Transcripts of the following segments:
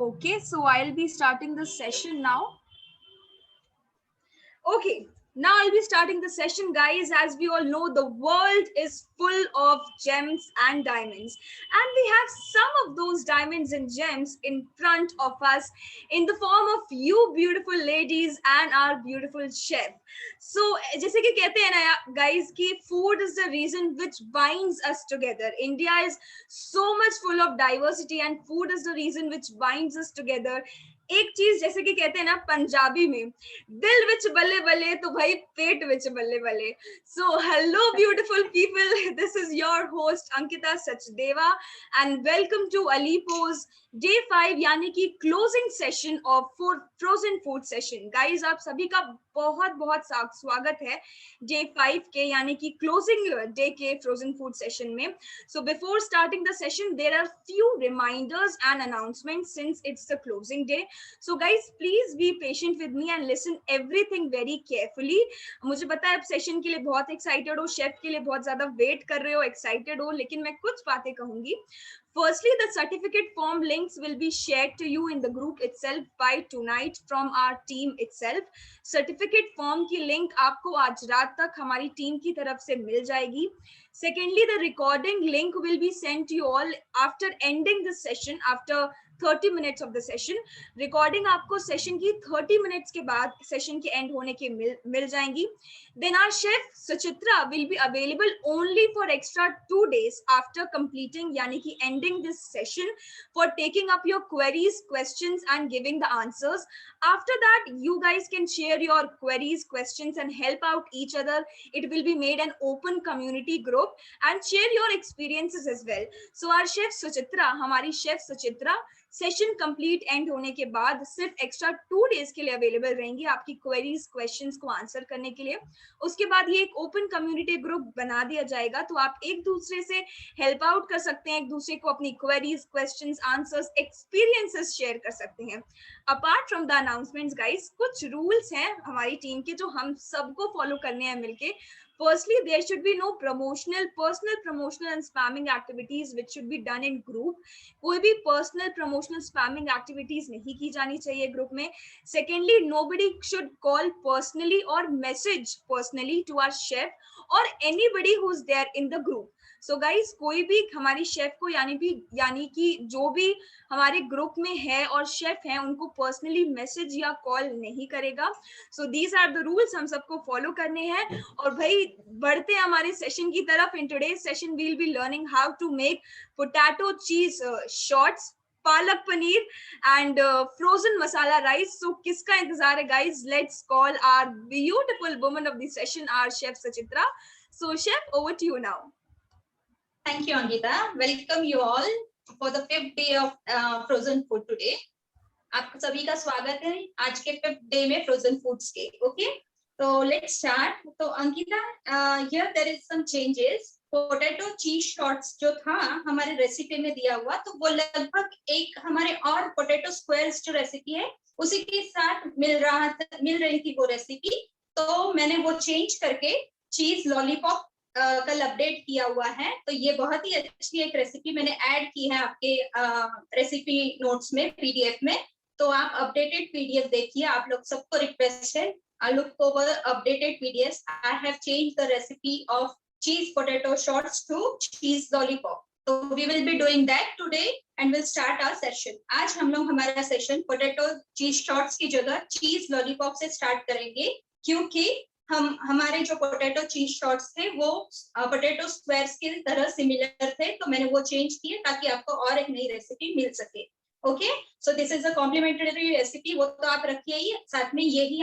Okay, so I'll be starting the session now. Okay, now I'll be starting the session, guys. As we all know, the world is full of gems and diamonds, and we have some of those diamonds and gems in front of us in the form of you beautiful ladies and our beautiful chef. So, जैसे कि कहते हैं ना guys कि food is the reason which binds us together. India is so much full of diversity, and food is the reason which binds us together. एक चीज जैसे कि कहते हैं ना पंजाबी में दिल विच बल्ले बल्ले तो भाई पेट विच बल्ले बल्ले. So hello beautiful people, this is your host Ankita Sachdeva and welcome to Alipo's day 5 यानी कि closing session of frozen food session. Guys आप सभी का बहुत बहुत स्वागत है day 5 के यानी कि closing day के frozen food session में. So before starting the session there are few reminders and announcements since it's the closing day. So guys please be patient with me and listen everything very carefully. मुझे पता है आप session के लिए बहुत excited हो, chef के लिए बहुत ज्यादा वेट कर रहे हो, एक्साइटेड हो, लेकिन मैं कुछ बातें कहूंगी. Firstly, the certificate form links will be shared to you in the group itself by tonight from our team itself. Certificate form की link आपको आज रात तक हमारी टीम की तरफ से मिल जाएगी. Secondly, the recording link will be sent to you all after ending the session, after 30 minutes of the session. Recording आपको session की 30 minutes के बाद session के end होने के मिल जाएंगी. Then our chef Suchitra will be available only for extra 2 days after completing यानी कि ending this session for taking up your queries, questions and giving the answers. After that, you guys can share your queries, questions and help out each other. It will be made an open community group and share your experiences as well. So our chef Suchitra, हमारी chef Suchitra session complete and होने के बाद सिर्फ extra 2 days के लिए available रहेंगी आपकी queries questions को आंसर करने के लिए. उसके बाद ये एक ओपन कम्युनिटी ग्रुप बना दिया जाएगा तो आप एक दूसरे से हेल्प आउट कर सकते हैं, एक दूसरे को अपनी queries questions answers experiences share कर सकते हैं. Apart from the announcements guys, कुछ रूल्स हैं हमारी टीम के जो हम सबको फॉलो करने हैं मिलके. Firstly, there should be no personal promotional and spamming activities which should be done in group. कोई भी personal promotional spamming activities नहीं की जानी चाहिए ग्रुप में. Secondly, nobody should call personally or message personally to our chef or anybody who's there in the group. So guys, कोई भी हमारी शेफ को यानी कि जो भी हमारे ग्रुप में है और शेफ है उनको पर्सनली मैसेज या कॉल नहीं करेगा. So these are the rules, हम सबको फॉलो करने हैं. और भाई बढ़ते हैं हमारे सेशन की तरफ. In today's session we will be learning how to make potato cheese shots, palak paneer and frozen masala rice. So किसका इंतजार है guys? Let's call our beautiful woman of the session, our chef Suchitra. So chef, over to you now. Thank you, Ankita. Welcome you all for the 5th day of frozen food today. आप सभी का स्वागत है आज के 5th day में frozen foods के. Okay, so let's start. तो Ankita, here there is some changes. Potato cheese shorts जो था हमारे रेसिपी में दिया हुआ, तो वो लगभग एक हमारे और पोटैटो स्क्वायर्स जो रेसिपी है उसी के साथ मिल रही थी वो रेसिपी. तो मैंने वो चेंज करके चीज लॉलीपॉप कल अपडेट किया हुआ है. तो ये बहुत ही अच्छी एक रेसिपी मैंने ऐड की है आपके रेसिपी नोट्स में, पीडीएफ में. तो आप अपडेटेड पीडीएफ देखिए. आप लोग सबको रिक्वेस्ट है, look over updated PDFs. I have changed the recipe of cheese potato shorts to cheese lollipop. So we will be doing that today and we'll start our session. आज हम लोग हमारा session potato cheese shorts की जगह चीज lollipop से start करेंगे, क्योंकि हमारे जो पोटैटो चीज शॉर्ट्स थे वो पोटैटो स्क्वायर्स की तरह सिमिलर थे. तो मैंने वो चेंज किए ताकि आपको और एक नई रेसिपी मिल सके. Okay, so this is a complimentary recipe. वो तो आप रखिए ही, साथ में ये भी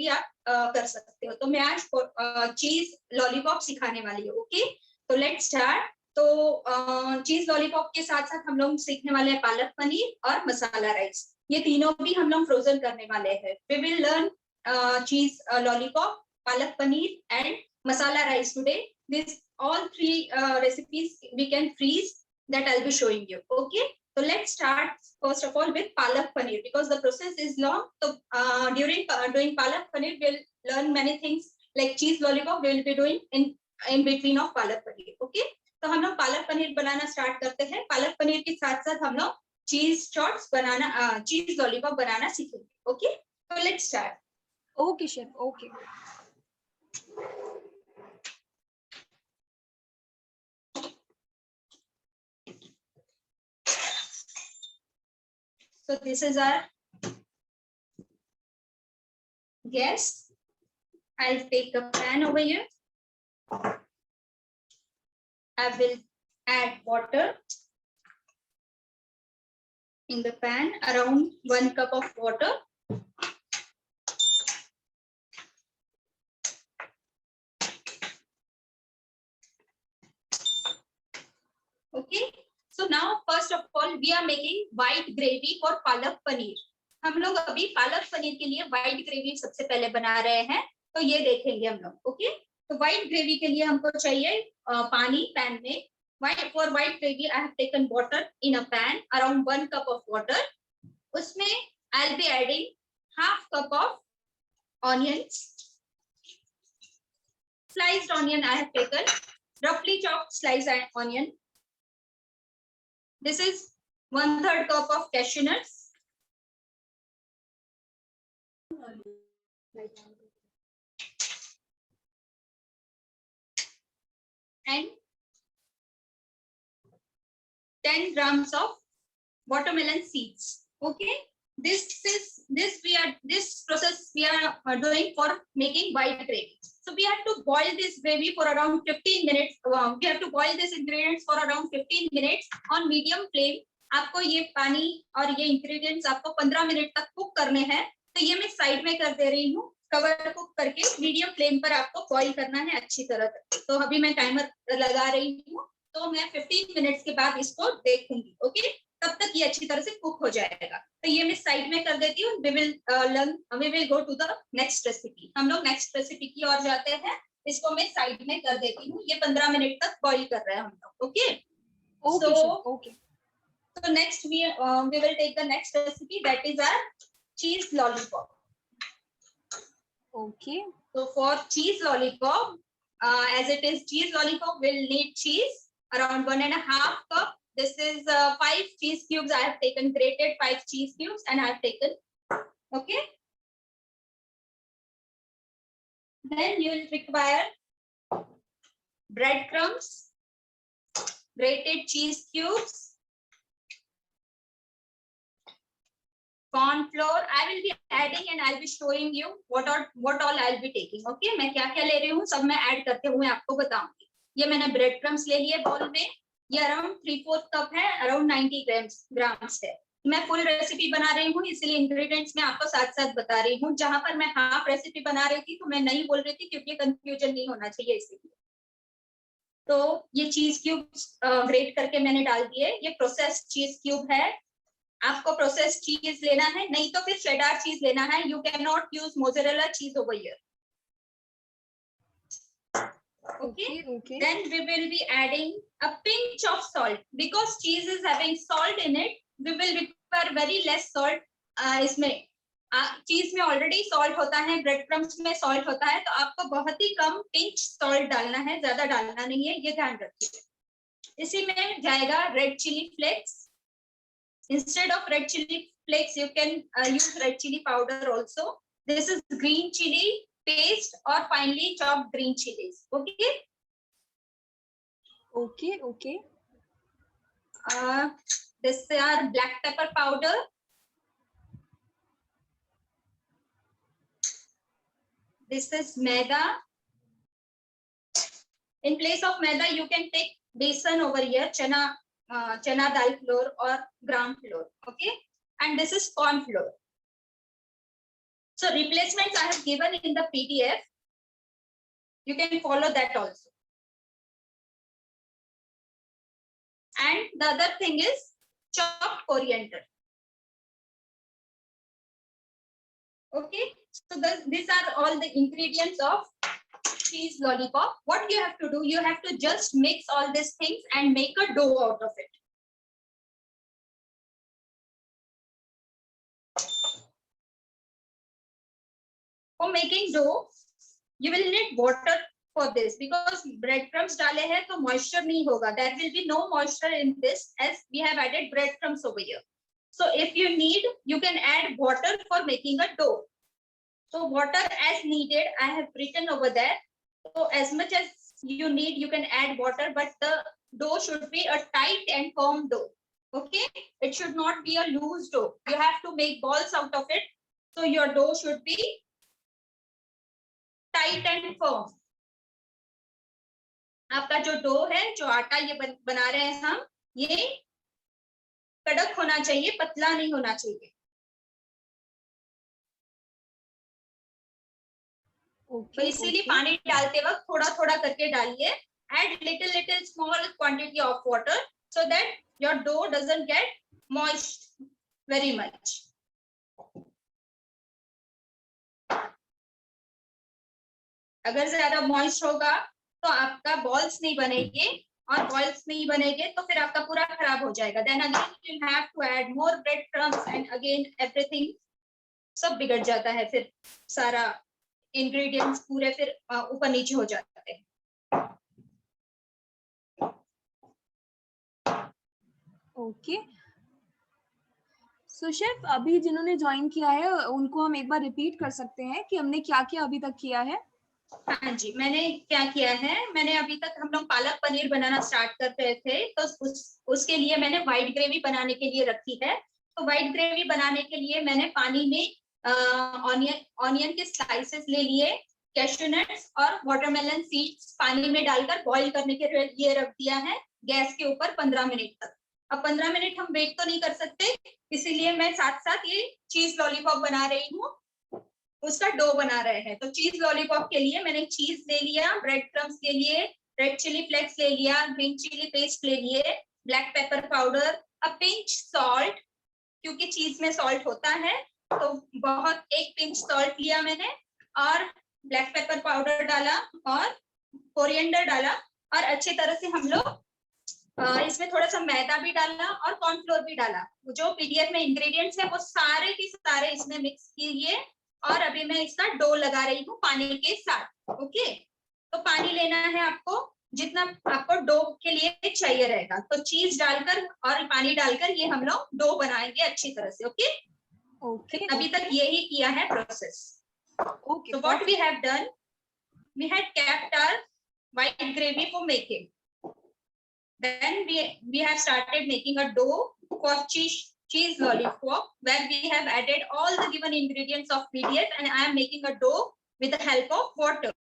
आप कर सकते हो. तो मैं आज चीज लॉलीपॉप सिखाने वाली हूँ. ओके, तो लेट्स स्टार्ट. तो चीज लॉलीपॉप के साथ साथ हम लोग सीखने वाले हैं पालक पनीर और मसाला राइस. ये तीनों भी हम लोग फ्रोजन करने वाले हैं. वी विल लर्न चीज lollipop, palak paneer and masala rice today. This all three recipes we can freeze, that I'll be showing you. Okay, so let's start first of all with palak paneer because the process is long. So during doing palak paneer we'll learn many things like cheese lollipop we will be doing in between of palak paneer. Okay, तो हम लोग पालक पनीर बनाना start करते हैं. पालक पनीर के साथ साथ हम लोग चीज शॉट्स बनाना, चीज लॉलीपॉप बनाना सीखेंगे. ओके, तो let's start. Okay, chef. Okay. So this is our gas. I'll take a pan over here. I will add water in the pan, around 1 cup of water. Okay, so now first of all we are making white gravy for palak paneer. हम लोग अभी पालक पनीर के लिए white gravy सबसे पहले बना रहे हैं, तो ये देखेंगे हम लोग. ओके, तो व्हाइट ग्रेवी के लिए हमको चाहिए पानी पैन में. For white gravy I have taken water in a pan, around 1 cup of water. उसमें I'll be adding half cup of onions. Sliced onion I have taken, roughly chopped sliced onion. This is 1/3 cup of cashew nuts. And 10 grams of watermelon seeds. Okay, this process we are doing for making white gravy. So we have to boil this gravy for around 15 minutes. We have to boil this ingredients for around 15 minutes on medium flame. आपको ये पानी और ये ingredients आपको 15 minute तक cook करने हैं. तो ये मैं साइड में कर दे रही हूँ, कवर कुक करके मीडियम फ्लेम पर आपको बॉईल करना है अच्छी तरह. तो अभी मैं टाइमर लगा रही हूँ, तो मैं 15 मिनट्स के बाद इसको देखूंगी. ओके, तब तक ये अच्छी तरह से कुक हो जाएगा. तो ये मैं साइड में कर देती हूँ. we will go to the next recipe. हम लोग नेक्स्ट रेसिपी की ओर जाते हैं. इसको मैं साइड में कर देती हूँ. ये 15 मिनट तक बॉईल कर रहे हैं हम लोग. Okay, Okay. so next we will take the next recipe, that is our cheese lollipop. Okay. So for cheese lollipop, as it is cheese lollipop, we'll need cheese around 1.5 cup. This is 5 cheese cubes. I have taken grated 5 cheese cubes and I have taken. Okay. Then you will require breadcrumbs, grated cheese cubes, corn flour. I will be adding and I'll be showing you what all I'll be taking. Okay, मैं क्या क्या ले रही हूँ सब मैं add करते हुए आपको बताऊंगी. ये मैंने ब्रेड क्रम्स ले लिए बॉल में. ये अराउंड 3/4 कप है, अराउंड 90 ग्राम्स है. मैं फुल रेसिपी बना रही हूँ, इसलिए इंग्रेडिएंट्स मैं आपको साथ साथ बता रही हूँ. जहां पर मैं हाफ रेसिपी बना रही थी तो मैं नहीं बोल रही थी, क्योंकि कंफ्यूजन नहीं होना चाहिए इसलिए. तो ये चीज क्यूब ग्रेट करके मैंने डाल दिए. ये प्रोसेस्ड चीज क्यूब है. आपको प्रोसेस्ड चीज लेना है, नहीं तो फिर चेडार चीज लेना है. You can not use mozzarella cheese over here. Okay. Then we will be adding a pinch of salt, because cheese is having salt in it. We will require very less salt. इसमें चीज में already salt होता है, bread crumbs में salt होता है, तो आपको बहुत ही कम पिंच सॉल्ट डालना है, ज्यादा डालना नहीं है, ये ध्यान रखिए. इसी में जाएगा red chilli flakes. Instead of red chili flakes, you can use red chili powder also. This is green chili paste or finely chopped green chilies. Okay. Okay. This are black pepper powder. This is maida. In place of maida, you can take besan over here, chana dal flour or gram flour. Okay, and this is corn flour. So replacements I have given in the PDF. You can follow that also. And the other thing is chopped coriander. Okay, so these are all the ingredients of cheese lollipop. What you have to do, you have to just mix all these things and make a dough out of it. For making dough, you will need water for this, because breadcrumbs डाले हैं तो moisture नहीं होगा. There will be no moisture in this as we have added breadcrumbs over here. So if you need, you can add water for making a dough. So water as needed, I have written over there. So as much as you need, you can add water, but the dough should be a tight and firm dough. Okay, it should not be a loose dough. You have to make balls out of it. So your dough should be tight and firm. आपका जो dough है, जो आटा ये बना रहे हैं हम, ये कड़क होना चाहिए, पतला नहीं होना चाहिए. तो इसीलिए पानी डालते वक्त थोड़ा थोड़ा करके डालिए. Add little small quantity of water so that your dough doesn't get moist very much. अगर ज्यादा मॉइस्ट होगा तो आपका बॉल्स नहीं बनेंगे, और बॉल्स नहीं बनेंगे तो फिर आपका पूरा खराब हो जाएगा. Then again you have to add more bread crumbs and again everything सब बिगड़ जाता है, फिर सारा इंग्रेडिएंट्स पूरे फिर ऊपर नीचे हो जाते हैं. ओके, सो शेफ अभी जिन्होंने ज्वाइन किया है उनको हम एक बार रिपीट कर सकते हैं कि हमने क्या क्या अभी तक किया है. हाँ जी, मैंने क्या किया है, मैंने अभी तक हम लोग पालक पनीर बनाना स्टार्ट कर रहे थे, तो उसके लिए मैंने व्हाइट ग्रेवी बनाने के लिए रखी है. तो व्हाइट ग्रेवी बनाने के लिए मैंने पानी में ऑनियन के स्लाइसेस ले लिए, कैश्यू नट्स और वाटरमेलन सीड्स पानी में डालकर बॉईल करने के लिए रख दिया है गैस के ऊपर 15 मिनट तक. अब 15 मिनट हम वेट तो नहीं कर सकते, इसीलिए मैं साथ साथ ये चीज लॉलीपॉप बना रही हूँ, उसका डो बना रहे हैं. तो चीज लॉलीपॉप के लिए मैंने चीज ले लिया, ब्रेड क्रम्स ले लिए, रेड चिली फ्लेक्स ले लिया, ग्रीन चिली पेस्ट ले लिए, black pepper powder, a pinch salt, क्योंकि चीज में सॉल्ट होता है तो बहुत एक पिंच सॉल्ट लिया मैंने, और ब्लैक पेपर पाउडर डाला और कोरिएंडर डाला, और अच्छी तरह से हम लोग इसमें थोड़ा सा मैदा भी डाला और कॉर्नफ्लोर भी डाला. जो पीडीएफ में इंग्रेडिएंट्स है वो सारे के सारे इसमें मिक्स किए, और अभी मैं इसका डो लगा रही हूँ पानी के साथ. ओके, तो पानी लेना है आपको जितना आपको डो के लिए चाहिए रहेगा. तो चीज डालकर और पानी डालकर ये हम लोग डो बनाएंगे अच्छी तरह से. ओके ओके, अभी तक यही किया है process. Okay, so what we have done, we had kept our white gravy for making. Then we have started making a dough for cheese lollipop, where we have added all the given ingredients of PDF, and I am making a dough with the help of water.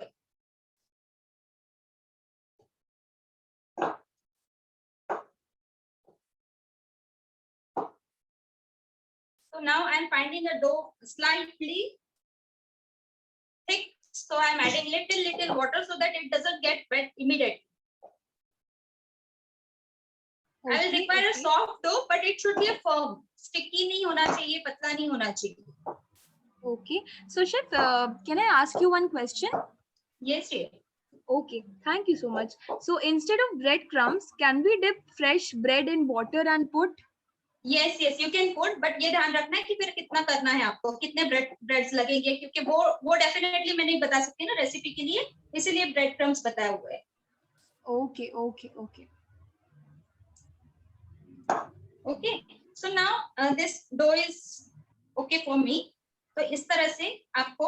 So now I am finding the dough slightly thick, so I am adding little water so that it doesn't get wet immediately. I will require a soft dough, but it should be a firm. Sticky नहीं होना चाहिए, पतला नहीं होना चाहिए. Okay, so chef, can I ask you one question? Yes, dear. Okay, thank you so much. So instead of breadcrumbs, can we dip fresh bread in water and put? Yes, you can put, but ये ध्यान रखना है कि फिर कितना करना है आपको, कितने ब्रेड्स लगेंगे, क्योंकि वो डेफिनेटली मैं नहीं बता सकती ना रेसिपी के लिए, इसीलिए ब्रेड क्रम्स बताया हुआ है. Okay, okay, okay. Okay, so now this dough is okay for me. तो इस तरह से आपको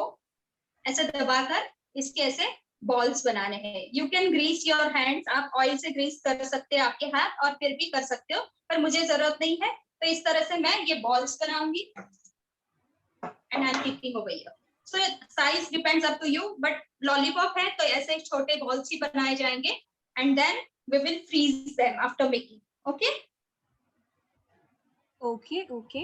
ऐसे दबाकर इसके ऐसे बॉल्स बनाने हैं. You can grease your hands, आप ऑयल से ग्रीस कर सकते हैं आपके हाथ, और फिर भी कर सकते हो, पर मुझे जरूरत नहीं है. तो इस तरह से मैं ये बॉल्स बनाऊंगी, and I am keeping over here. So size depends up to you, but lollipop है तो ऐसे छोटे बॉल्स ही बनाए जाएंगे, and then we will freeze them after making. Okay Okay, okay.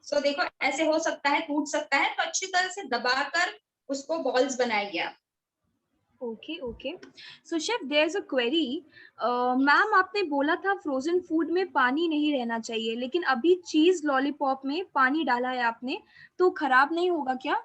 So देखो ऐसे हो सकता है, टूट सकता है, तो अच्छी तरह से दबाकर उसको बॉल्स बनाइए आप. Okay, okay. So chef, there's a query. Ma'am आपने बोला था फ्रोजन फूड में पानी नहीं रहना चाहिए, लेकिन अभी चीज लॉलीपॉप में पानी डाला है आपने, तो खराब नहीं होगा क्या?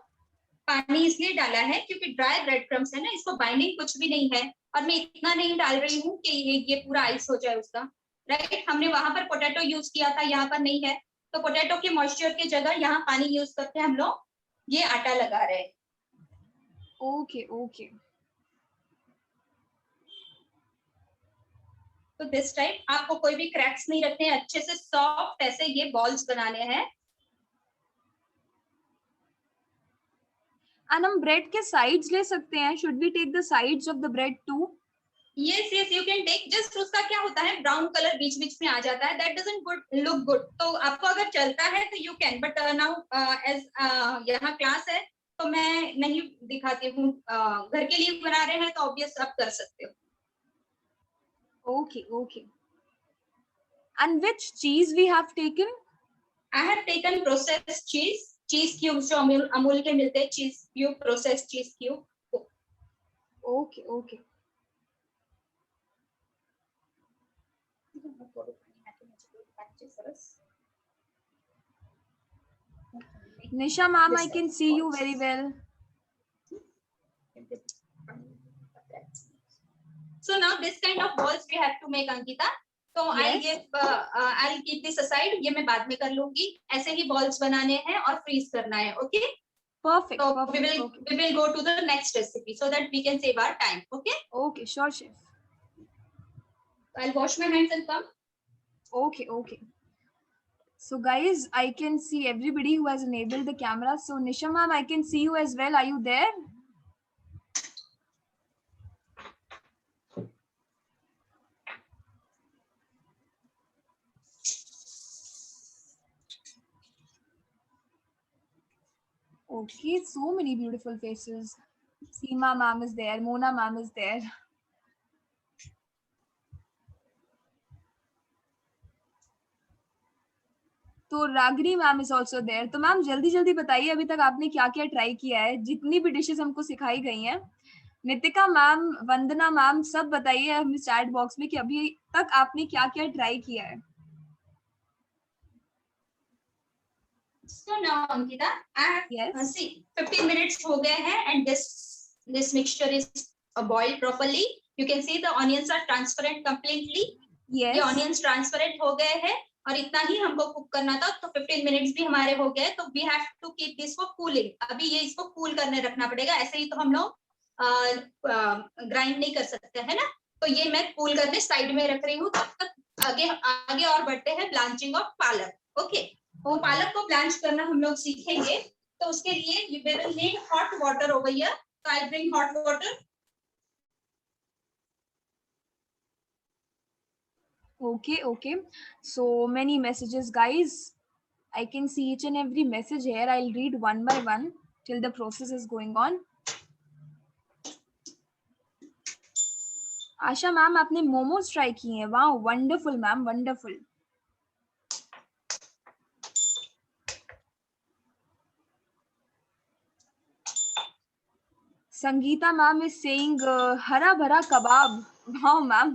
पानी इसलिए डाला है क्योंकि ड्राई ब्रेड क्रम्स है ना, इसको बाइंडिंग कुछ भी नहीं है, और मैं इतना नहीं डाल रही हूँ कि ये पूरा आइस हो जाए उसका. राइट, हमने वहां पर पोटैटो यूज किया था, यहाँ पर नहीं है, तो पोटैटो के मॉइस्चर की जगह यहाँ पानी यूज करके हम लोग ये आटा लगा रहे हैं. Okay, okay. तो दिस टाइप आपको कोई भी क्रैक्स नहीं रखने हैं, अच्छे से सॉफ्ट ऐसे ये बॉल्स बनाने हैं। एंड हम ब्रेड के साइड्स ले सकते हैं, should we take the sides of the bread too? Yes yes you can take, just उसका क्या होता है ब्राउन कलर बीच बीच में आ जाता है, that doesn't good look good, तो आपको अगर चलता है तो you can, but now as यहाँ क्लास है तो मैं नहीं दिखाती हूँ, घर के लिए बना रहे हैं तो ऑब्वियस आप कर सकते हो। Okay, okay. And which cheese we have taken? I have taken processed cheese cubes जो अमूल के मिलते हैं, cheese cube, processed cheese cube. Okay, okay. Nisha ma'am, I can see you very well. So now this kind of balls we have to make, Ankita. So Yes. I'll keep this aside. ये मैं बाद में कर लूंगी। ऐसे ही balls बनाने हैं और freeze करना है, okay? Perfect. So Perfect. we will go to the next recipe so that we can save our time, okay? Okay, sure, chef. I'll wash my hands and come. Okay, okay. So guys, I can see everybody who has enabled the camera. So Nisha ma'am, I can see you as well. Are you there? Okay, so many beautiful faces. Seema ma'am is there. Mona ma'am is there. तो Ragini ma'am is also there. तो ma'am जल्दी जल्दी बताइए अभी तक आपने क्या क्या ट्राई किया है, जितनी भी डिशेस हमको सिखाई गई हैं। नितिका मैम, वंदना मैम, सब बताइए हमें चैट बॉक्स में कि अभी तक आपने क्या क्या ट्राई किया है। So now Ankita, I have Yes. see 15 minutes हो गए हैं and this mixture is boiled properly. You can see the onions are transparent completely. Yes. ये onions transparent हो गए हैं और इतना ही हमको कुक करना था, तो 15 मिनट्स भी हमारे हो गए, तो we have to keep this for cooling. अभी ये इसको कूल करने रखना पड़ेगा, ऐसे ही तो हम लोग ग्राइंड नहीं कर सकते है ना, तो ये मैं कूल करने साइड में रख रही हूँ। तब तक आगे आगे और बढ़ते हैं ब्लांचिंग ऑफ पालक, ओके? तो पालक को ब्लांच करना हम लोग सीखेंगे, तो उसके लिए we will need hot water over here, so I'll bring hot water. Okay, okay. So many messages, guys. I can see each and every message here. I'll read one by one till the process is going on. Asha ma'am, आपने momos try किए हैं? वाह, wonderful ma'am, wonderful. Sangeeta ma'am is saying हरा भरा कबाब। वाह ma'am,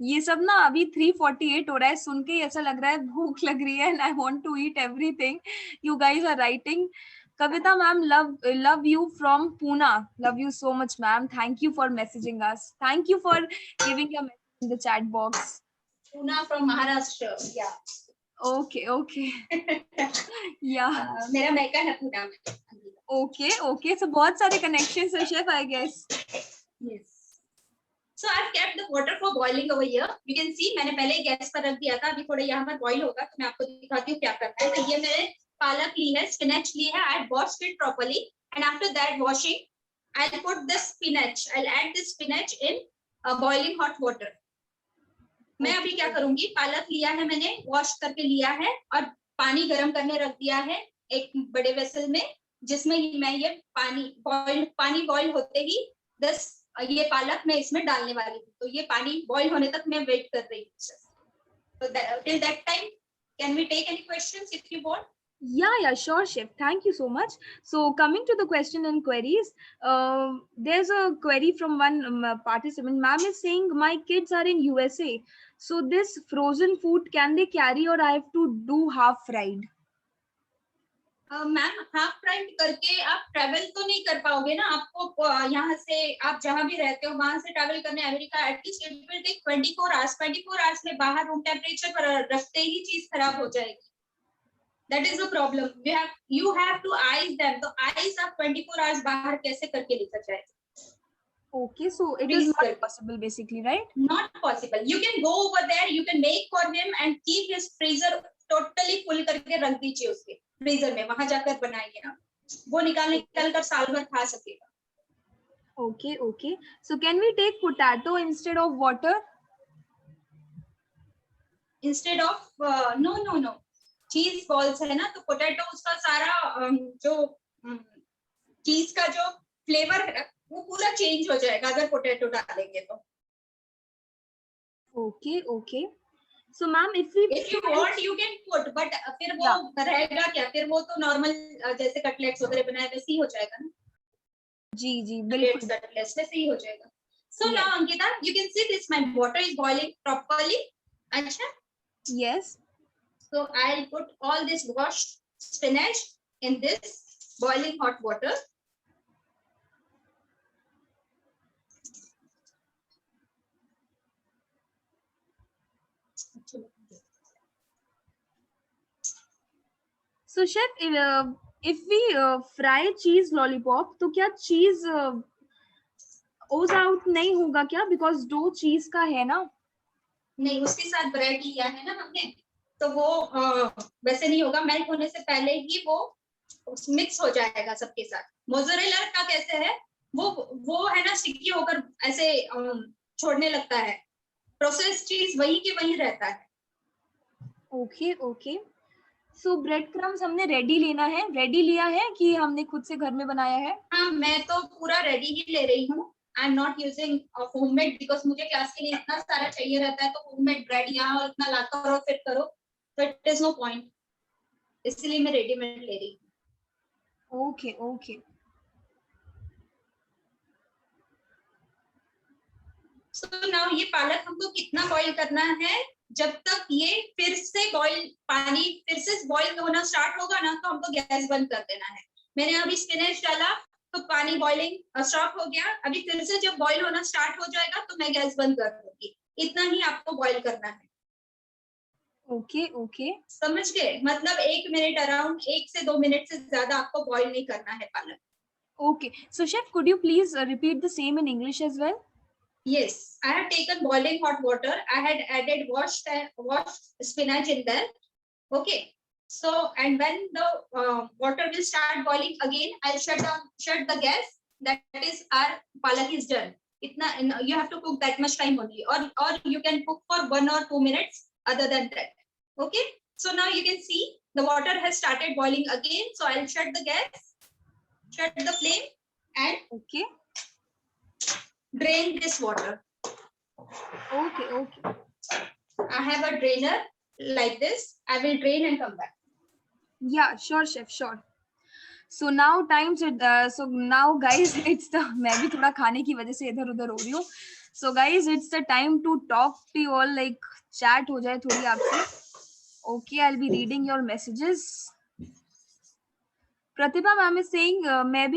ये सब ना अभी 3:48 हो रहा है, सुन के ही ऐसा लग रहा है भूख लग रही है and I want to eat everything. You guys are writing. Kavita ma'am, love you from Pune. Love you so much ma'am. Thank you for messaging us. Thank you for giving your message in the chat box. Pune from Maharashtra, yeah. Okay, okay. Yeah. मेरा मैका है पूना में। Okay, okay. So बहुत सारे connections है chef, I guess. Yes. So I've kept the water for boiling over here. You can see मैंने पहले gas पर रख दिया था, अभी थोड़ा यहाँ पर बॉईल होगा तो मैं आपको दिखाती हूँ क्या करना है। तो ये मैंने पालक ली है, स्पिनच ली है, I washed it properly and after that washing I'll put this spinach, I'll add this spinach in boiling hot water. मैं अभी क्या करूंगी, पालक लिया है मैंने, वॉश करके लिया है और पानी गर्म करने रख दिया है एक बड़े वेसल में, जिसमें मैं ये पानी बॉईल होते ही ये पालक मैं इसमें डालने वाली हूँ। तो ये पानी बॉईल होने तक मैं वेट कर रही हूँ। So till that time, can we take any questions if you want? Yeah, sure, chef. Thank you so much. So coming to the question and queries, there's a query from one participant. Ma'am is saying my kids are in USA. So this frozen food, can they carry or I have to do half fried? Ma'am half fried करके आप travel तो नहीं कर पाओगे ना, आपको यहाँ से आप जहाँ भी रहते हो वहां से ट्रैवल करने America, at least it will take 24 hours. 24 hours में बाहर रूम टेम्परेचर पर रखते ही चीज खराब हो जाएगी। That is the problem. You have to ice them, तो आइस आप 24 आवर्स बाहर कैसे करके लेकर जाएंगे? Okay, so it is Freeze not करके. possible basically, right? Not possible. You can go over there, you can make for him and keep his freezer totally full करके रख दीजिए उसके freezer में, वहां जाकर बनाइए आप, वो निकाल कर साल भर खा सकेगा. Okay, okay. So can we take potato instead of water? Instead of no, cheese balls है ना, तो potato उसका सारा जो चीज का जो फ्लेवर है वो पूरा चेंज हो जाएगा अगर पोटैटो डालेंगे तो. Okay, okay. So ma'am, if you want you can put, but फिर वो रहेगा क्या, फिर वो तो नॉर्मल जैसे कटलेट्स वगैरह बनाए वैसे ही हो जाएगा ना. जी बिल्कुल कटलेट्स वैसे ही हो जाएगा. So now Ankita, you can see this, my water is boiling properly. अच्छा. Yes. So I'll put all this washed spinach in this boiling hot water. So chef, if we fry cheese lollipop, तो क्या cheese ओज out नहीं होगा क्या, because dough चीज का है ना? नहीं, उसके साथ ब्रेड लिया है ना हमने, तो वो वैसे नहीं होगा. मेल्ट होने से पहले ही वो मिक्स हो जाएगा सबके साथ. मोज़रेला का कैसे है, वो है ना स्टिकी होकर ऐसे छोड़ने लगता है. प्रोसेस चीज वही के वही रहता है. Okay okay. So bread crumbs हमने रेडी लेना है, रेडी लिया है कि हमने खुद से घर में बनाया है? हाँ, मैं तो पूरा रेडी ही ले रही हूँ. I am not using homemade because मुझे क्लास के लिए इतना सारा चाहिए रहता है, तो होममेड ब्रेड यहाँ और इतना लाकर और फिर करो, तो इट इज नो पॉइंट, इसलिए मैं रेडीमेड ले रही हूँ. Okay okay. सो नाउ ये पालक हमको कितना बॉईल करना है, जब तक ये फिर से पानी फिर से बॉईल होना स्टार्ट होगा ना, तो हमको गैस बंद कर देना है. मैंने अभी स्पिनच डाला तो पानी बॉइलिंग स्टॉप हो गया. अभी फिर से जब बॉईल होना स्टार्ट हो जाएगा तो मैं गैस बंद कर दूंगी. इतना ही आपको बॉईल करना है. Okay okay. समझ गए? मतलब 1 मिनट, अराउंड 1 से 2 मिनट से ज्यादा आपको बॉईल नहीं करना है पालक. Okay. So chef, could you please repeat the same in English as well? Yes, I have taken boiling hot water. I had added washed spinach in there. Okay. So, and when the water will start boiling again, I'll shut the gas. That is, our palak is done. Itna, you have to cook that much time only, or you can cook for 1 or 2 minutes. Other than that, okay. So now you can see the water has started boiling again. So I'll shut the gas, shut the flame, and okay. Drain this water. Okay, okay. I have a drainer like this. I will drain and come back. Yeah, sure, chef, sure. So now time to so now guys, it's the मैं भी थोड़ा खाने की वजह से इधर उधर हो रही हूँ. So guys, it's the time to talk to you all, like chat हो जाए थोड़ी आपसे. Okay, I'll be reading your messages. Pratibha ma'am is saying मैंने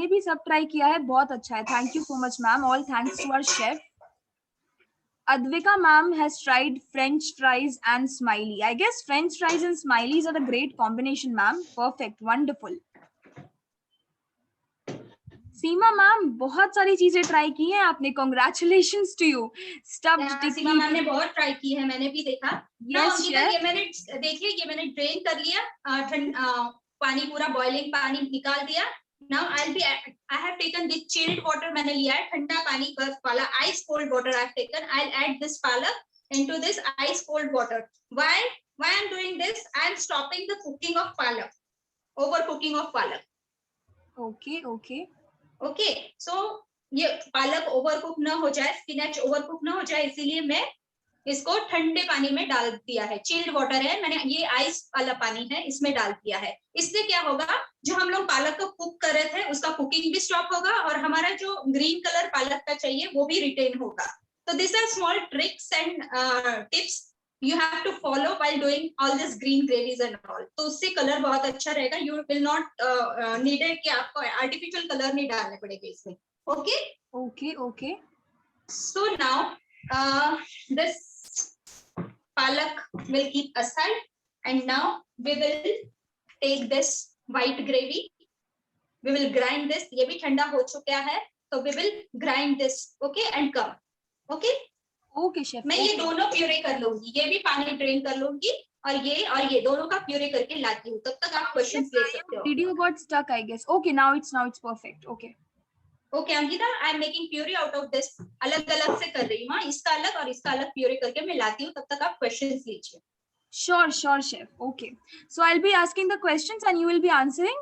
भी सब ट्राई किया है, बहुत अच्छा है. Thank you so much ma'am, all thanks to our chef. Advika ma'am has tried French fries and smiley. I guess French fries and smileys are a great combination, ma'am. Perfect, wonderful. Seema ma'am, बहुत सारी चीजें try की हैं आपने. Congratulations to you. Stuffed tikki. Seema ma'am ने बहुत try की है, मैंने भी देखा. Yes, chef. ये मैंने देखिए, ये मैंने ड्रेन कर लिया, पानी पूरा बॉइलिंग पानी निकाल दिया. Now I have taken this chilled water. मैंने लिया है ठंडा पानी, बर्फ वाला ice cold water I have taken. I'll add this palak into this ice cold water. Why I'm doing this? I'm stopping the cooking of palak, overcooking of palak. Okay, okay. Okay, so ये पालक overcook ना हो जाए, spinach overcook ना हो जाए, इसीलिए मैं इसको ठंडे पानी में डाल दिया है. चिल्ड वाटर है, मैंने ये आइस वाला पानी है, इसमें डाल दिया है. इससे क्या होगा, जो हम लोग पालक को कुक कर रहे थे उसका कुकिंग भी स्टॉप होगा और हमारा जो ग्रीन कलर पालक का चाहिए वो भी रिटेन होगा. तो this are small tricks and tips you have to follow while doing all this green gravies and all. तो उससे कलर बहुत अच्छा रहेगा. You will not needed कि आपको artificial कलर नहीं डालने पड़ेगा इसमें. Okay? Okay, okay. So now this palak will keep aside, and now we will take this white gravy. We will grind this. ये भी ठंडा हो चुका है. So we will grind this, okay, and come. Okay. Okay chef. मैं ये दोनों puree कर लूंगी, ये भी पानी ड्रेन कर लूंगी और ये दोनों का प्यूरे करके लाती हूँ. तब तक आप क्वेश्चंस ले सकते हो. Video got stuck, I guess. Okay, now it's perfect. Okay. Okay, Ankita, I am making puree out of this. अलग अलग से कर रही हूँ, इसका अलग और इसका अलग प्यूरे करके मैं लाती हूँ. तब तक आप क्वेश्चंस लीजिए. Sure, chef. Okay. So I'll be asking the questions and you will be answering.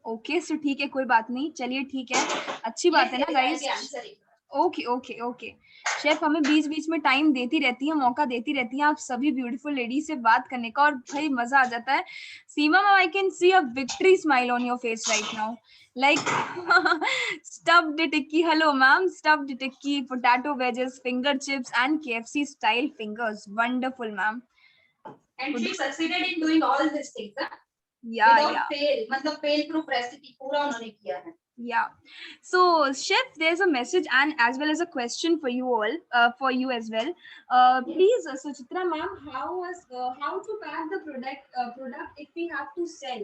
Okay, so ठीक है, कोई बात नहीं. चलिए ठीक है, अच्छी बात है ना guys. ओके शेफ हमें बीच बीच में टाइम देती रहती है, मौका देती रहती है आप सभी ब्यूटीफुल लेडी से बात करने का और भाई मजा आ जाता है. Seema ma'am, I can see a victory smile on your face right now. Like stuffed tikki. Hello ma'am. Stuffed tikki, potato wedges, finger chips and KFC style fingers. Wonderful ma'am. And she succeeded in doing all these things, huh? Yeah. fail, मतलब fail proof recipe पूरा उन्होंने किया है. Yeah. So, chef, there's a message and as well as a question for you all, for you as well. Please, Suchitra ma'am, how to pack the product if we have to sell,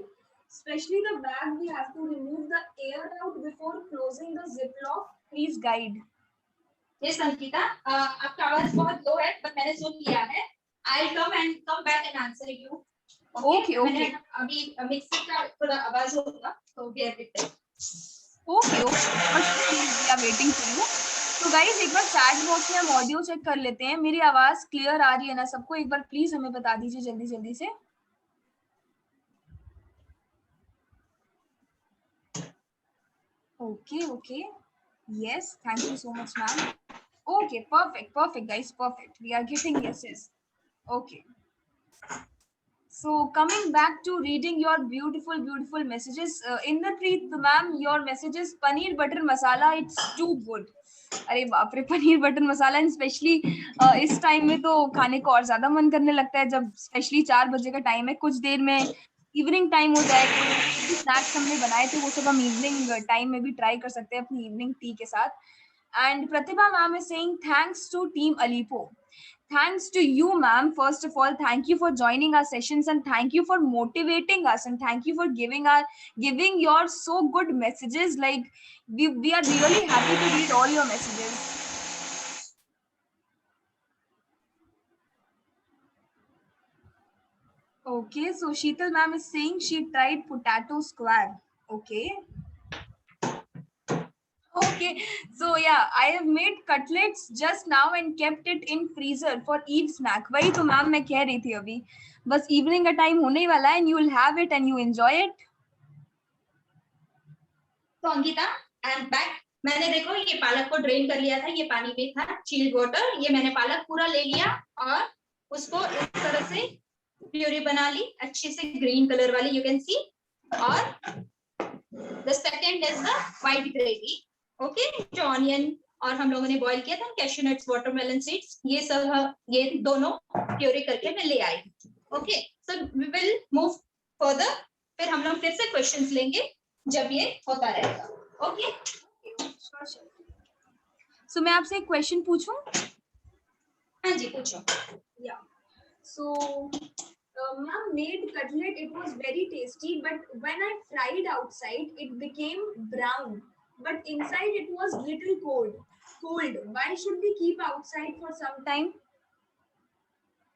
especially the bag, we have to remove the air out before closing the ziplock. Please guide. Yes, Ankita, आपका आवाज बहुत लो है, पर मैंने सुन लिया है. I'll come back and answer you. Okay. अभी mixie का थोड़ा आवाज होगा, तो bear with it. Okay. We are waiting for you. तो गाइस एक बार चैट बॉक्स में हम ऑडियो चेक कर लेते हैं. मेरी आवाज क्लियर आ रही है ना सबको? एक बार प्लीज हमें बता दीजिए जल्दी से. Okay. Yes, thank you so much, ma'am. Okay, perfect, guys, perfect. We are getting yeses. Okay. So coming back to reading your beautiful messages, Indrapreet ma'am, your messages, paneer butter masala, it's too good. अरे बाप रे, paneer butter मसाला specially इस time में तो खाने को और ज्यादा मन करने लगता है, जब स्पेशली 4 बजे का टाइम है. कुछ देर में इवनिंग टाइम हो जाएगा. स्नैक्स हमने बनाए थे वो सब हम इवनिंग टाइम में भी ट्राई कर सकते हैं अपनी इवनिंग टी के साथ. And Pratibha ma'am is saying thanks to team अलीपो. Thanks to you, ma'am. First of all, thank you for joining our sessions and thank you for motivating us and thank you for giving your so good messages. Like we are really happy to read all your messages. Okay, so Sheetal ma'am is saying she tried potato square. Okay, so yeah, I have made cutlets just now and kept it in freezer for eve snack. वही तो ma'am मैं कह रही थी अभी, बस evening का time होने ही वाला है and you will have it and you enjoy it. तो अंकिता, आई एम बैक. मैंने देखो ये पालक को ड्रेन कर लिया था, ये पानी में था चिल्ड वाटर. ये मैंने पालक पूरा ले लिया और उसको इस तरह से प्यूरी बना ली अच्छे से, ग्रीन कलर वाली, यू कैन सी. और the second is the white gravy. Okay, जो ऑनियन और हम लोगों ने बॉईल किया था, कैश्यू नट्स, वाटरमेलन सीड्स, ये सब ये दोनों प्यूरी करके मैं ले आई. Okay, so we will move further. फिर हम लोग फिर से क्वेश्चंस लेंगे जब ये होता रहेगा. ओके, सो मैं आपसे एक क्वेश्चन पूछूं? हाँ जी, पूछो. या सो ma'am made cutlet, it was very tasty, but when I fried outside it became brown, but inside it was little cold. Why should we keep outside for some time?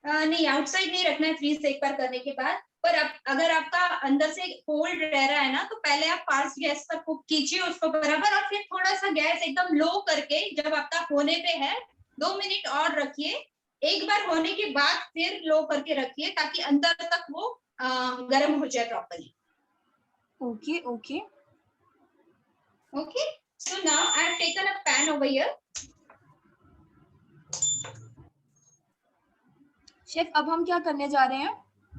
नहीं, outside नहीं रखना है freeze एक बार करने के बाद. पर अगर आपका अंदर से कोल्ड रह रहा है ना, तो पहले आप फास्ट गैस पर कुक कीजिए उसको बराबर, और फिर थोड़ा सा गैस एकदम लो करके जब आपका होने पे है 2 मिनट और रखिए. एक बार होने के बाद फिर लो करके रखिए ताकि अंदर तक वो गर्म हो जाए properly. Okay. So now I have taken a pan over here. Chef, अब हम क्या करने जा रहे हैं?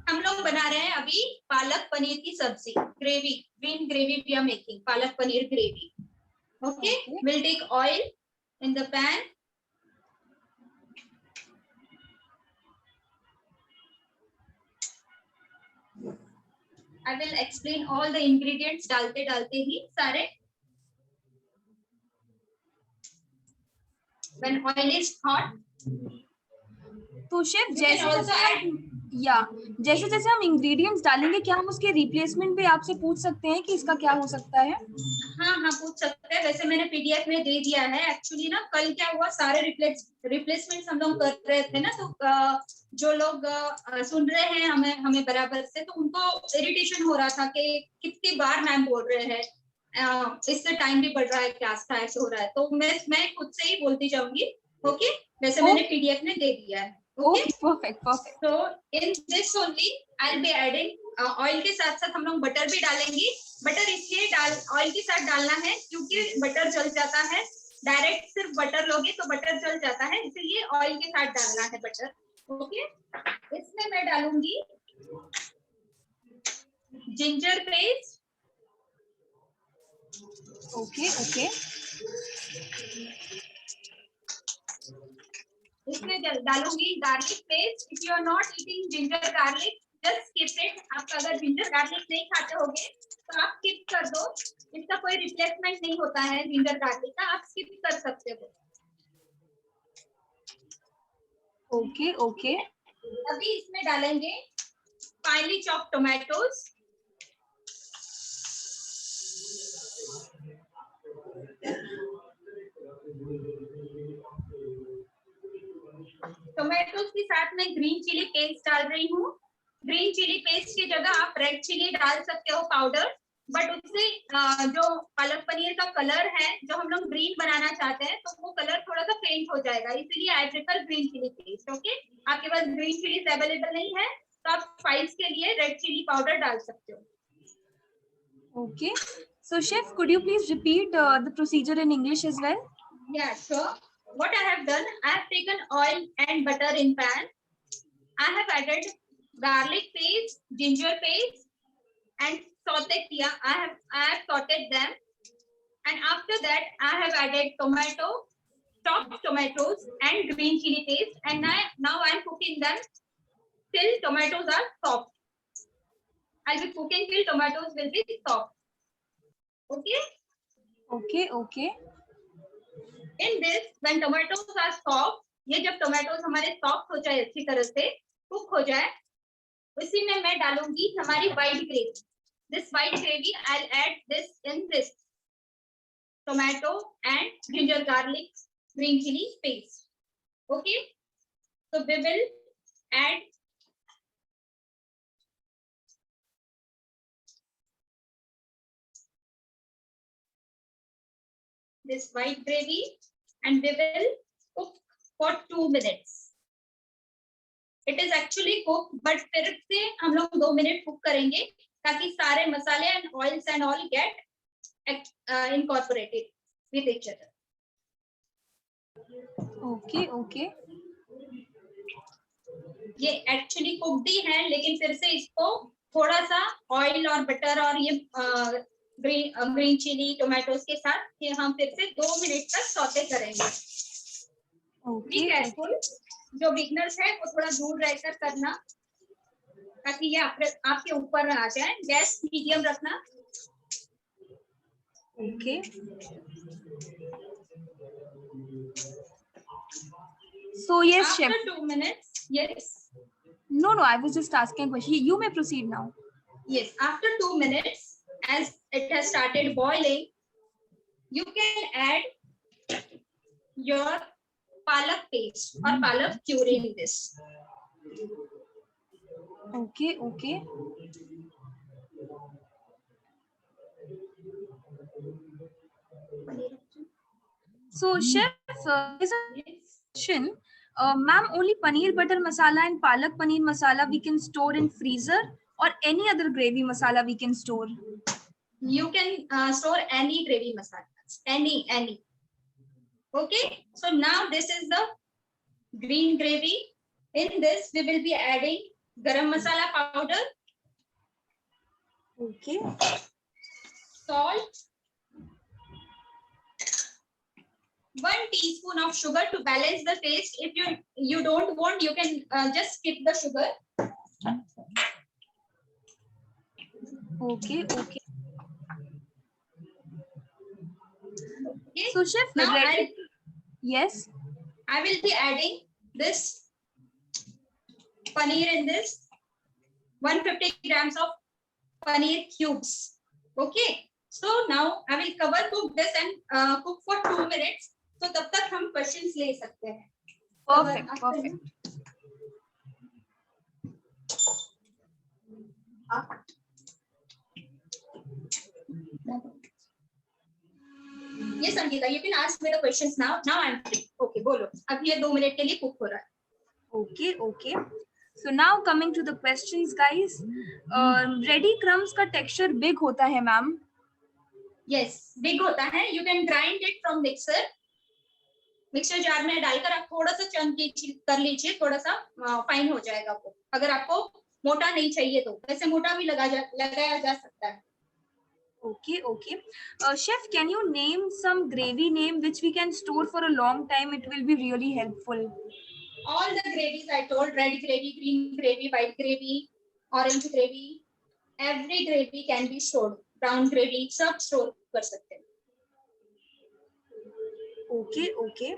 हम लोग बना रहे हैं अभी पालक पनीर की सब्जी, gravy, green gravy we are making, palak paneer gravy. Okay, we'll take oil in the pan. I will explain all the ingredients डालते डालते ही सारे. When oil is hot, तो शेफ जैसे या जैसे जैसे हम इंग्रेडिएंट्स डालेंगे, क्या हम उसके रिप्लेसमेंट भी आपसे पूछ सकते हैं कि इसका क्या हो सकता है? हाँ हाँ पूछ सकते हैं। वैसे मैंने पीडीएफ में दे दिया है। एक्चुअली ना कल क्या हुआ, सारे रिप्लेसमेंट हम लोग कर रहे थे ना, तो जो लोग सुन रहे हैं हमें हमें बराबर से, तो उनको इरिटेशन हो रहा था कि कितनी बार मैम बोल रहे हैं, इससे टाइम भी बढ़ रहा है, क्लास का ऐसे हो रहा है। तो मैं खुद से ही बोलती जाऊंगी। ओके, वैसे मैंने पीडीएफ में दे दिया है। Okay, perfect perfect. तो in this only I will be adding oil के साथ साथ हम लोग बटर भी डालेंगे। बटर इसलिए ऑयल के साथ डालना है क्योंकि बटर जल जाता है। डायरेक्ट सिर्फ बटर लोगे तो बटर जल जाता है, इसलिए ऑयल के साथ डालना है बटर। ओके, इसमें मैं डालूंगी जिंजर पेस्ट। Okay okay. इसमें डालूंगी garlic paste. If you are not eating ginger garlic, just skip it. आप अगर जिंजर गार्लिक नहीं खाते होगे तो आप स्किप कर दो। इसका कोई रिप्लेसमेंट नहीं होता है जिंजर गार्लिक का, आप स्किप कर सकते हो। Okay okay. अभी इसमें डालेंगे फाइनली चॉप टोमेटोज। टोमेटोज के साथ में ग्रीन चिली पेस्ट डाल रही हूँ। ग्रीन चिली पेस्ट की जगह आप रेड चिली डाल सकते हो पाउडर, बट उससे जो पालक पनीर का कलर है जो हम लोग ग्रीन बनाना चाहते हैं, तो वो कलर थोड़ा सा फेंट हो जाएगा, इसलिए I prefer green chilli paste. Okay, आपके पास ग्रीन चिली अवेलेबल नहीं है तो आप स्पाइस के लिए रेड चिली पाउडर डाल सकते हो। Okay. So, chef, could you please repeat the procedure in English as well? Yeah, sure. What I have done, I have taken oil and butter in pan. I have added garlic paste, ginger paste, and sauteed kiya. I have sauteed them, and after that I have added tomato, chopped tomatoes, and green chili paste. And now I am cooking them till tomatoes are soft. I'll be cooking till tomatoes will be soft. Okay. Okay. Okay. In this, when tomatoes are soft, ये जब tomatoes हमारे soft हो जाए, अच्छी तरह से cook हो जाए, उसी में मैं डालूंगी हमारी white gravy. This white gravy, I'll add this in this tomato and ginger garlic green chili paste. Okay, so we will add this white gravy and we will cook for 2 minutes. It is actually cooked, but फिर से हम लोग 2 minute cook करेंगे ताकि सारे मसाले and oils and all get incorporated with each other. Okay. Okay. ये actually cooked ही है, लेकिन फिर से इसको थोड़ा सा ऑयल और बटर और ये ग्रीन चिली टोमेटोज के साथ ये हम फिर से 2 मिनट तक सौते करेंगे। बी केयरफुल, जो बिगनर्स है वो थोड़ा दूर रहकर करना ताकि ये आपके ऊपर ना आ जाए। गैस मीडियम रखना। Okay. So yes, After chef. 2 minutes, yes. No, I was just asking a question. You may proceed now. Yes, after 2 minutes, as it has started boiling, you can add your palak paste or palak puree in this. Okay. Okay. So, chef, is a question. Ma'am, only paneer butter masala and palak paneer masala we can store in freezer, or any other gravy masala we can store? You can store any gravy masalas, any. Okay, so now this is the green gravy. In this, we will be adding garam masala powder. Okay. Salt. 1 teaspoon of sugar to balance the taste. If you don't want, you can just skip the sugar. Okay. Okay. So, chef, now yes, I will be adding this paneer in this, 150 grams of paneer cubes. Okay, so now I will cook this and cook for 2 minutes. So तब तक हम questions ले सकते हैं. Perfect, perfect. Yes, Angita, you can ask me the questions now. Now I'm free. Okay, बोलो. अब ये 2 minute के लिए कुक हो रहा है. Okay, okay. So now coming to the questions, guys. Ready crumbs का texture big होता है, ma'am. Yes, big होता है. You can grind it from mixer. Mixer jar में डालकर आप थोड़ा सा चंकी कर लीजिए, थोड़ा सा फाइन हो जाएगा आपको. अगर आपको मोटा नहीं चाहिए तो वैसे मोटा भी लगाया जा सकता है. Okay, okay. Chef, can you name some gravy name which we can store for a long time? It will be really helpful. All the gravies I told, red gravy, green gravy, white gravy, orange gravy, every gravy can be stored. Brown gravy, सब store कर सकते हैं. Okay, okay.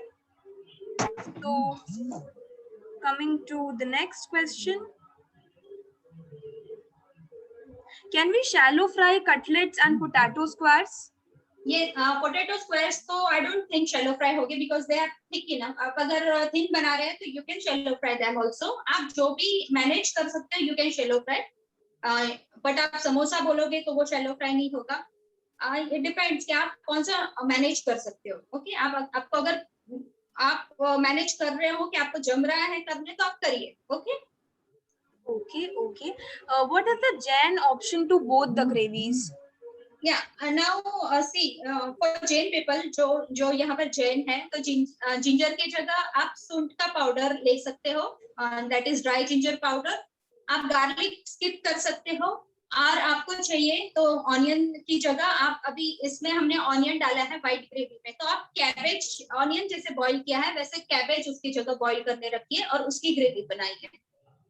So, coming to the next question. Can we shallow fry cutlets and potato squares? ये potato squares तो I don't think shallow fry होगे because they are thick enough. आप अगर thin बना रहे हैं तो you can shallow fry them also. आप जो भी मैनेज कर सकते हैं you can shallow fry. But आप समोसा बोलोगे तो वो शैलो फ्राई नहीं होगा. इट डिपेंड्स कि आप कौन सा मैनेज कर सकते हो. ओके, आपको अगर आप मैनेज कर रहे हो कि आपको जम रहा है करने तो आप करिए. Okay. Okay, okay. What is the Jain option to both the gravies? Yeah, now see for Jain people जो यहाँ पर जैन है तो जिंजर की जगह आप सूंठ का पाउडर ले सकते हो. That is dry ginger powder. आप गार्लिक स्किप कर सकते हो और आपको चाहिए तो ऑनियन की जगह आप अभी इसमें हमने ऑनियन डाला है व्हाइट ग्रेवी में तो आप कैबेज ऑनियन जैसे बॉईल किया है वैसे कैबेज उसकी जगह बॉईल करने रखिए और उसकी ग्रेवी बनाइए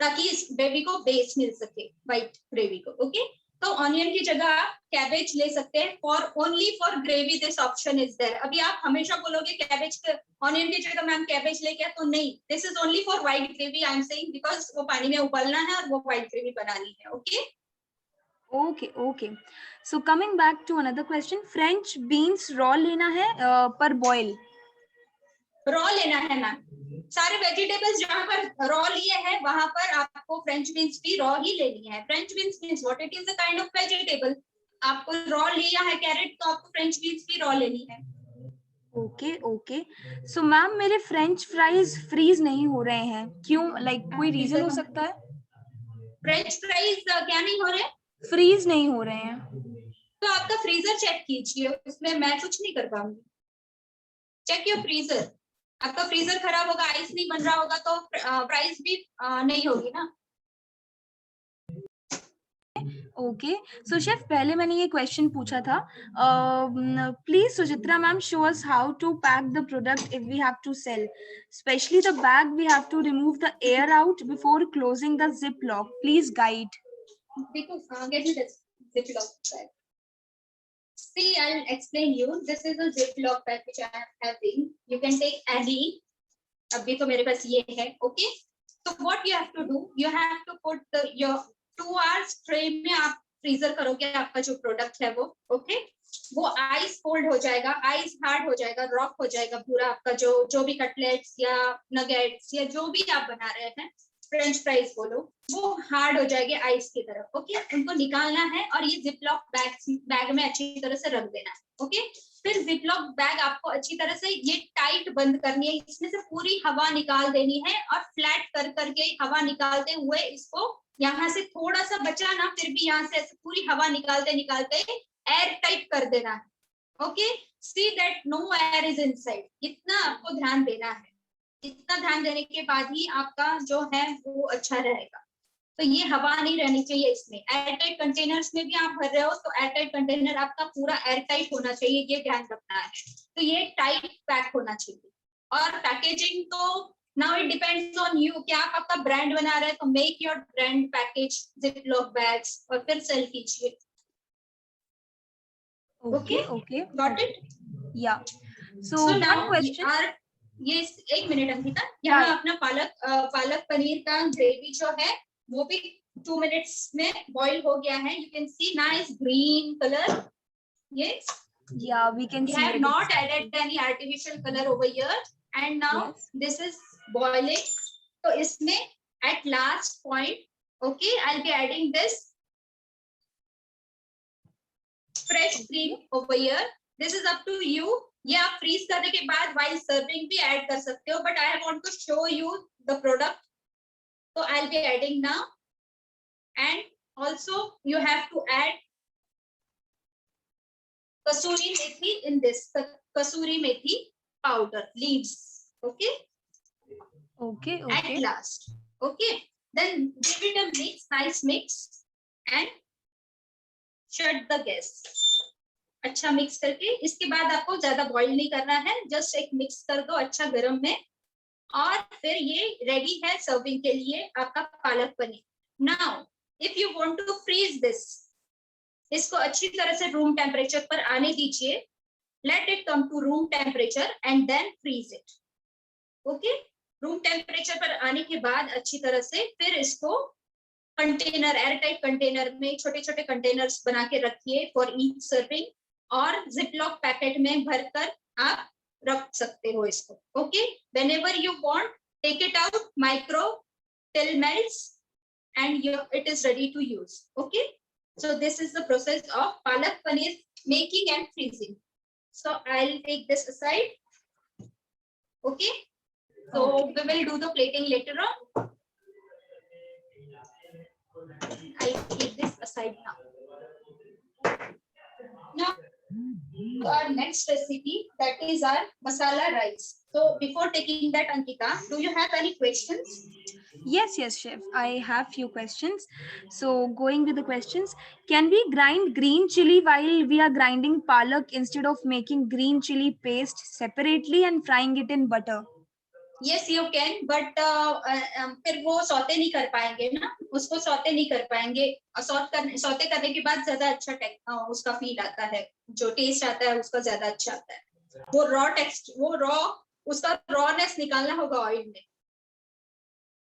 ताकि इस ग्रेवी को बेस मिल सके व्हाइट ग्रेवी को. ओके, तो ऑनियन की जगह आप कैबेज ले सकते हैं. For only for gravy this option is there. अभी आप हमेशा बोलोगे कैबेज ऑनियन की जगह मैम कैबेज लेके तो नहीं. This is only for white gravy I am saying because वो पानी में उबलना है और वो व्हाइट ग्रेवी बनानी है. Okay. Okay, okay. So coming back to another question, French beans raw लेना है पर boil? रॉ लेना है मैम. सारे वेजिटेबल्स जहां पर रॉ लिए हैं वहां पर आपको फ्रेंच बीन्स भी रॉ ही लेनी है. French beans means what? It is a kind of vegetable. आपको रॉ लिया है कैरेट तो आपको फ्रेंच बीन्स भी रॉ लेनी है. Okay, okay. सो मैम मेरे फ्रेंच फ्राइज फ्रीज नहीं हो रहे हैं, क्यों? लाइक कोई रीजन हो सकता है? फ्रेंच फ्राइज क्या नहीं हो रहे? फ्रीज नहीं हो रहे हैं. तो आपका फ्रीजर चेक कीजिए, उसमें मैं कुछ नहीं कर पाऊंगी. Check your freezer. आपका फ्रीजर खराब होगा, आइस नहीं बन रहा होगा तो प्राइस भी नहीं होगी ना. ओके, सो शेफ पहले मैंने ये क्वेश्चन पूछा था. Please Suchitra ma'am show us how to pack the product if we have to sell. Specially the bag we have to remove the air out before closing the zip lock. Please guide. Get me this Ziploc bag. See, I'll explain you. This is a Ziploc bag which I am having. You can take any. अभी तो मेरे पास ये है. Okay. So what you have to do? You have to put your 2 hours tray में आप freezer करोगे आपका जो product है वो. Okay. वो आइस कोल्ड हो जाएगा, आइस हार्ड हो जाएगा, रॉक हो जाएगा पूरा आपका जो भी कटलेट्स या नगेट्स या जो भी आप बना रहे हैं फ्रेंच फ्राइज बोलो वो हार्ड हो जाएंगे आइस की तरह. ओके, उनको निकालना है और ये जिपलॉक बैग में अच्छी तरह से रख देना है. ओके, फिर जिपलॉक बैग आपको अच्छी तरह से ये टाइट बंद करनी है. इसमें से पूरी हवा निकाल देनी है और फ्लैट कर करके हवा निकालते हुए इसको यहाँ से थोड़ा सा बचा ना फिर भी यहाँ से ऐसे पूरी हवा निकालते निकालते एयर टाइट कर देना है. Okay, see that no air is inside. इतना आपको ध्यान देना है. इतना ध्यान देने के बाद ही आपका जो है वो अच्छा रहेगा. तो ये हवा नहीं रहनी चाहिए इसमें. एयरटाइट कंटेनर्स में भी आप भर रहे हो तो एयरटाइट कंटेनर आपका पूरा एयरटाइट होना चाहिए, ये ध्यान रखना है. तो ये टाइट पैक होना चाहिए. और पैकेजिंग तो now it depends on you कि आप आपका ब्रांड बना रहे हैं तो make your brand package ziplock bags और फिर सेल कीजिए. Okay, okay. Got it? Yeah. So now one question. ये एक मिनट अंकिता, यहाँ हाँ। अपना पालक पनीर का ग्रेवी जो है वो भी 2 मिनट्स में बॉईल हो गया है. You can C nice green colour. Yes. Yeah, we can We see have it. not added any artificial color over here, and now Yes. this is boiling. So इसमें at last point, okay, I'll be adding this fresh cream over here. This is up to you. ये आप freeze करने के बाद while serving भी add कर सकते हो, but I want to show you the product. So I'll be adding now, and also you have to add kasuri methi in this. Kasuri methi powder leaves. Okay. Okay. At Okay. last. Okay. Then give it a mix, nice mix, and shut the gas. अच्छा mix करके इसके बाद आपको ज्यादा boil नहीं करना है, just एक मिक्स कर दो अच्छा गरम में, और फिर ये रेडी है सर्विंग के लिए आपका palak paneer. Now if you want to freeze this, इसको अच्छी तरह से रूम टेम्परेचर पर आने दीजिए. Let it come to room temperature and then freeze it. Okay. Room temperature पर आने के बाद अच्छी तरह से फिर इसको कंटेनर, एयरटाइट कंटेनर में, छोटे छोटे कंटेनर्स बना के रखिए फॉर ईच सर्विंग, और जिपलॉक पैकेट में भरकर आप रख सकते हो इसको. Okay. Whenever you want, take it out, micro till melts, and it is ready to use. Okay. So this is the process of palak paneer making and freezing. So I'll take this aside. Okay. So we will do the plating later on. I'll keep this aside now. Now our next recipe, that is our masala rice. So before taking that, Ankita, do you have any questions? Yes, chef. I have few questions. So going with the questions, can we grind green chili while we are grinding palak instead of making green chili paste separately and frying it in butter? Yes, you can, but फिर वो saute नहीं कर पाएंगे ना, उसको saute नहीं कर पाएंगे. सौते करने के बाद ज्यादा अच्छा उसका फील आता है, जो टेस्ट आता है उसका ज्यादा अच्छा आता है. वो रॉ उसका रॉनेस निकालना होगा ऑयल में,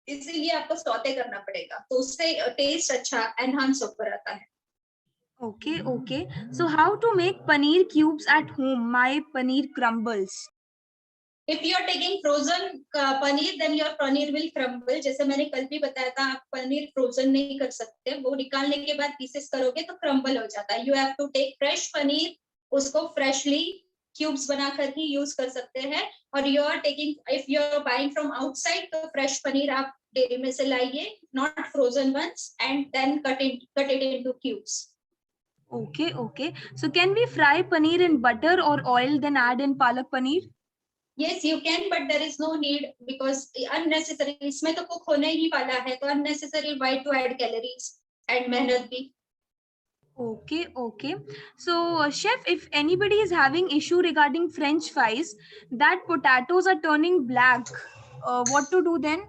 इसीलिए आपको सौते करना पड़ेगा, तो उससे टेस्ट अच्छा एनहांस होकर आता है. Okay, okay. So how to make paneer cubes at home? My paneer crumbles. If you are taking frozen paneer, then your paneer will crumble. जैसे मैंने कल भी बताया था, आप पनीर फ्रोजन नहीं कर सकते, वो निकालने के बाद पीसेस करोगे तो क्रम्बल हो जाता है. You have to take fresh paneer, उसको freshly क्यूब्स बनाकर ही यूज कर सकते हैं. और you are taking, if you are buying from outside, तो fresh पनीर आप डेयरी में से लाइए, not frozen ones, and then cut it into cubes. Okay, okay. So can we fry paneer in butter or oil then add in palak paneer? Yes, you can, but there is no need because unnecessary. इसमें तो cook होने ही वाला है, तो unnecessary why to add calories and मेहनत भी. Okay, okay. So, chef, if anybody is having issue regarding French fries, that potatoes are turning black, what to do then?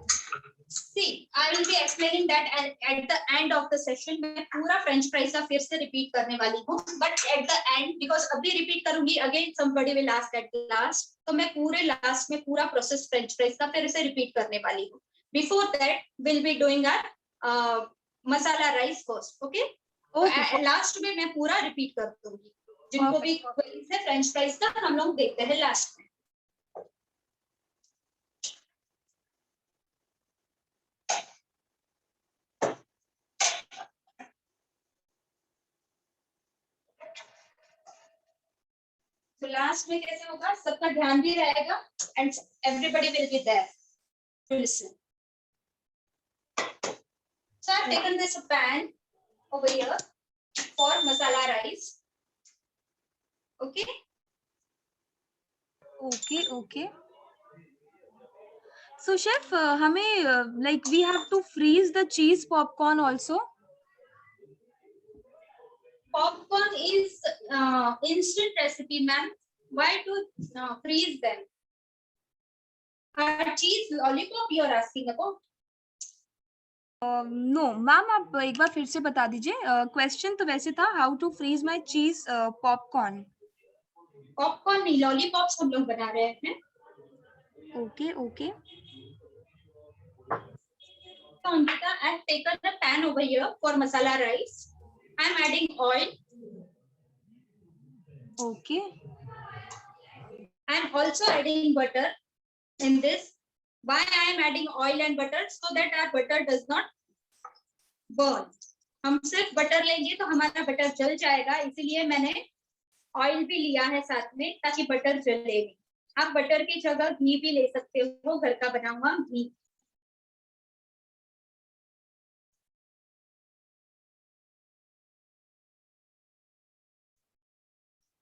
See, I will be explaining that at the end of the session. मैं पूरा French fries का फिर से repeat करने वाली हूँ, but at the end, because अभी repeat करूँगी, again somebody will ask at the last, तो मैं पूरे last में पूरा process French fries का फिर से repeat करने वाली हूँ. Before that, we'll be doing our masala rice first, okay? Okay. Last में मैं पूरा repeat कर दूँगी. जिनको भी queries है French fries का, हम लोग देखते हैं last में. तो लास्ट में कैसे होगा, सबका ध्यान भी रहेगा and everybody will be there to listen. So I've taken this pan over here for masala rice. Okay. Okay, okay. So chef, हमें like we have to freeze the cheese popcorn also. Popcorn is instant recipe, ma'am. Why to freeze them? Cheese lollipop you are asking about? No, ma'am आप एक बार फिर से बता दीजिए. Question तो वैसे था how to freeze my cheese popcorn. Popcorn नहीं, lollipops हम लोग बना रहे हैं. Okay, okay. So Ankita, I've taken a pan over here for masala rice. I'm adding oil. Okay. I'm also adding butter in this. Why I am adding oil and butter? So that our butter does not burn. हम सिर्फ butter लेंगे तो हमारा butter जल जाएगा, इसीलिए मैंने oil भी लिया है साथ में ताकि बटर जले नहीं. आप बटर की जगह घी भी ले सकते हो, घर का बना हुआ घी.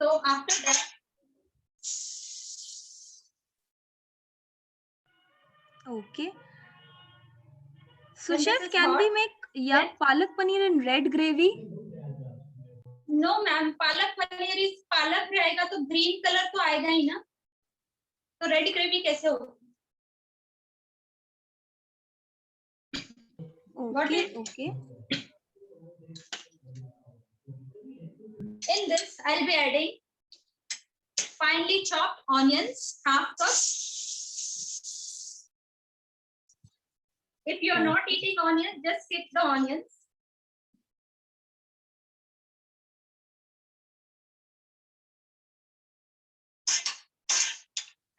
So after that, Okay. So when chef, this is can hot, we make then palak paneer in red gravy? No ma'am, palak paneer इस पालक रहेगा तो ग्रीन कलर तो आएगा ही ना, तो रेड ग्रेवी कैसे होगा? Okay, okay. In this, I'll be adding finely chopped onions, half cup. If you are not eating onions, just skip the onions.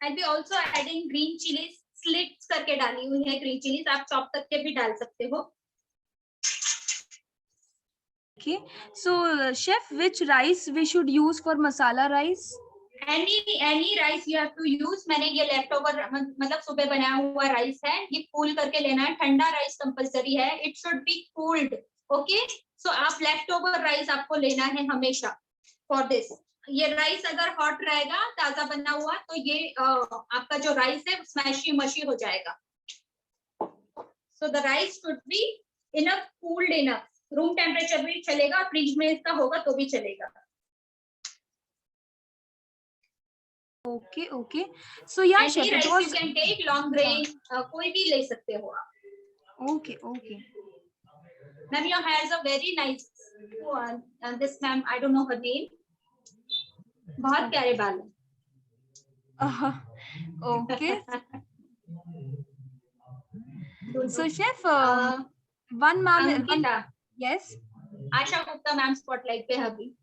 I'll be also adding green chilies, slits करके डाली हुई है green chilies, आप chop करके भी डाल सकते हो. Okay. So chef, which rice we should use for masala rice? Any rice you have to use. मैंने ये लेफ्ट ओवर मतलब सुबह बनाया हुआ राइस है, ये कूल करके लेना है. ठंडा राइस कंपलसरी है, it should be cooled. Okay, so आप लेफ्ट ओवर राइस आपको लेना है हमेशा फॉर दिस. ये राइस अगर हॉट रहेगा, ताजा बना हुआ, तो ये आपका जो राइस है स्मैशी मशी हो जाएगा. So the rice should be enough cooled enough. Room temperature भी चलेगा, फ्रिज में इसका होगा तो भी चलेगा. Okay, okay. So yeah, Any chef, rice it was. you can take, long grain, कोई भी ले सकते हो आप. Okay, okay. Ma'am, your hair is a very nice one. And this ma'am, I don't know her name. बहुत प्यारे बाल हैं. Okay. So chef, one ma'am. Ankita. Yes. आशा गुप्ता मैम स्पॉटलाइट पे है अभी.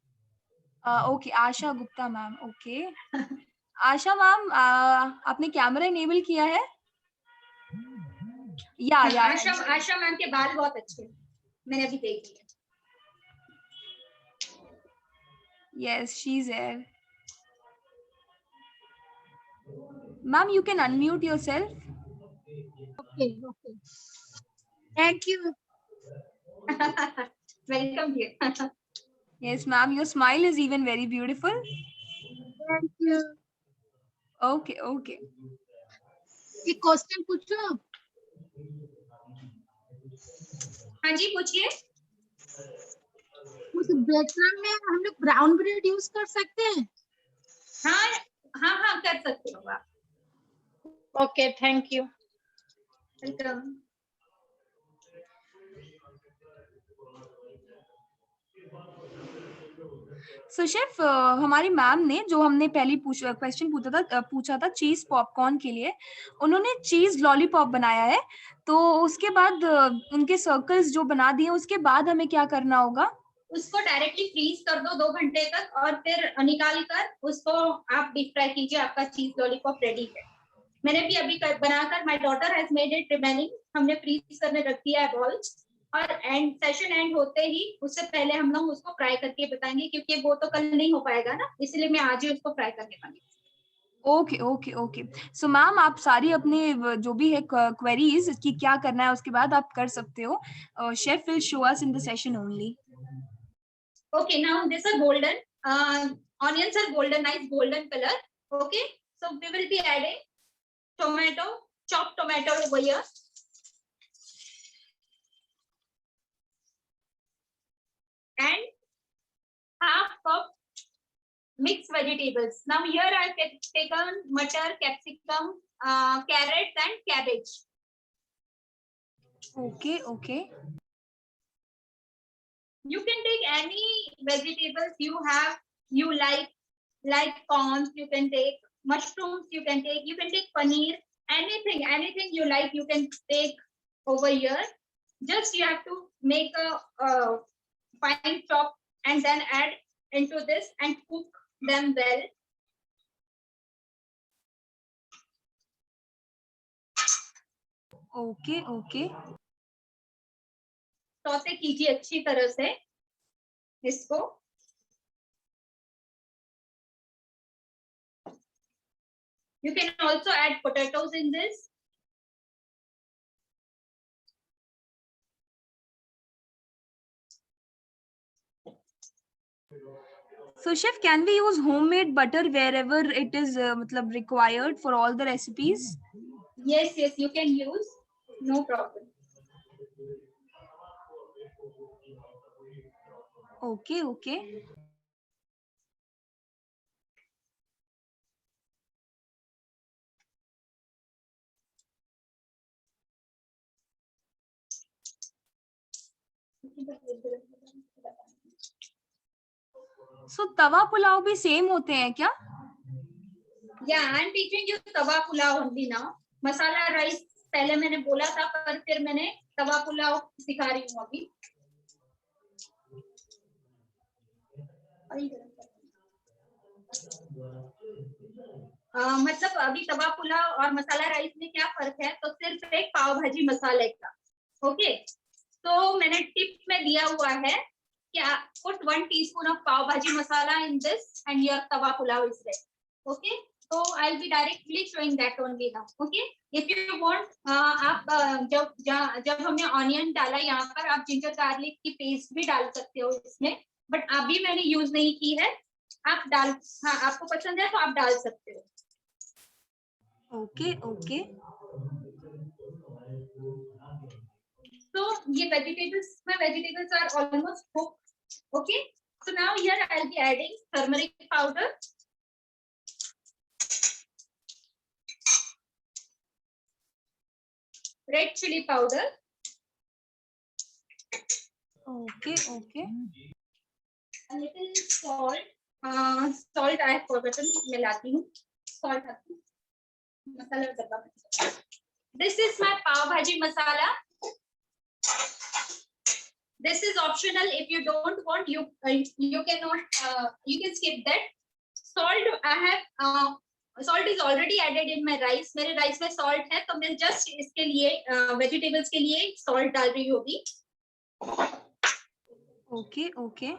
Okay, Asha Gupta ma'am. Okay. आशा ma'am, आपने camera enable किया है? या आशा मैम के बाल बहुत अच्छे हैं, मैंने अभी देख लिया. Yes, she's there. Ma'am, you can unmute yourself. Okay, okay. Thank you. Welcome here. Yes, ma'am, your smile is even very beautiful. Thank you. Okay, okay. एक क्वेश्चन पूछो. हाँ जी, पूछिए. उस ब्रेड में हम लोग ब्राउन ब्रेड यूज कर सकते हैं? हाँ हाँ हाँ, कर सकते हो आप. Okay, thank you. Welcome. So chef, हमारी मैम ने जो हमने पहली क्वेश्चन पूछा था चीज पॉपकॉर्न के लिए, उन्होंने चीज लॉलीपॉप बनाया है. तो उसके बाद उनके सर्कल्स जो बना दिए, उसके बाद हमें क्या करना होगा? उसको डायरेक्टली फ्रीज कर दो 2 घंटे तक, और फिर निकाल कर उसको आप डीप फ्राई कीजिए. आपका चीज लॉलीपॉप रेडी है. मैंने भी अभी बनाकर, my daughter has made it remaining, हमने फ्रीज करने रख दिया है बॉल्स. और सेशन एंड होते ही उससे पहले हम लोग उसको फ्राई करके बताएंगे, क्योंकि वो तो कल नहीं हो पाएगा ना, इसलिए मैं आज ही उसको फ्राई करने वाली हूँ. Okay okay okay. So ma'am, आप सारी अपने जो भी है क्वेरीज की क्या करना है उसके बाद आप कर सकते हो. Chef will show us in the session only. Okay, now this is golden. Onions are golden, nice golden color. Okay, so we will be adding tomato, chopped tomato over here. And half cup mixed vegetables. Now here I have taken mutton, capsicum, carrots and cabbage. Okay, okay. You can take any vegetables you like corns, you can take mushrooms, you can take paneer, anything you like, you can take over here. Just you have to make a fine chop and then add into this and cook them well. Okay, okay. Saute कीजिए अच्छी तरह से इसको. You can also add potatoes in this. So chef, can we use homemade butter wherever it is matlab required for all the recipes? Yes, you can use, no problem. Okay, okay. So तवा पुलाव भी same होते हैं क्या? Yeah, I'm teaching you Tawa pulao only now. Masala rice पहले मैंने बोला था, पर फिर मैंने तवा पुलाव सिखा रही हूँ अभी. मतलब अभी तवा पुलाव और मसाला राइस में क्या फर्क है, तो सिर्फ एक पाव भाजी मसाले का. ओके, तो मैंने टिप में दिया हुआ है कि put 1 teaspoon of pav bhaji masala in this and your tawa pulao is ready. Okay, so I'll be directly showing that only now. Okay, if you want, आप जब हमने ऑनियन डाला यहाँ पर, आप जिंजर गार्लिक की पेस्ट भी डाल सकते हो इसमें, बट अभी मैंने यूज नहीं की है. आप डाल, हाँ आपको पसंद है तो आप डाल सकते हो. Okay, okay. So ये vegetables are almost cooked. Okay, so now here I'll be adding turmeric powder, red chili powder, Okay, okay. a little salt. Salt I have forgotten, मैं लाती हूँ. Salt आती हूँ. मसाला डब्बा में. This is my pav bhaji masala. This is optional. If you don't want, you cannot, you can skip that. Salt I have, salt is already added in my rice. मेरे rice में salt है, तो मैं just इसके लिए vegetables के लिए salt डाल रही होगी. Okay, okay.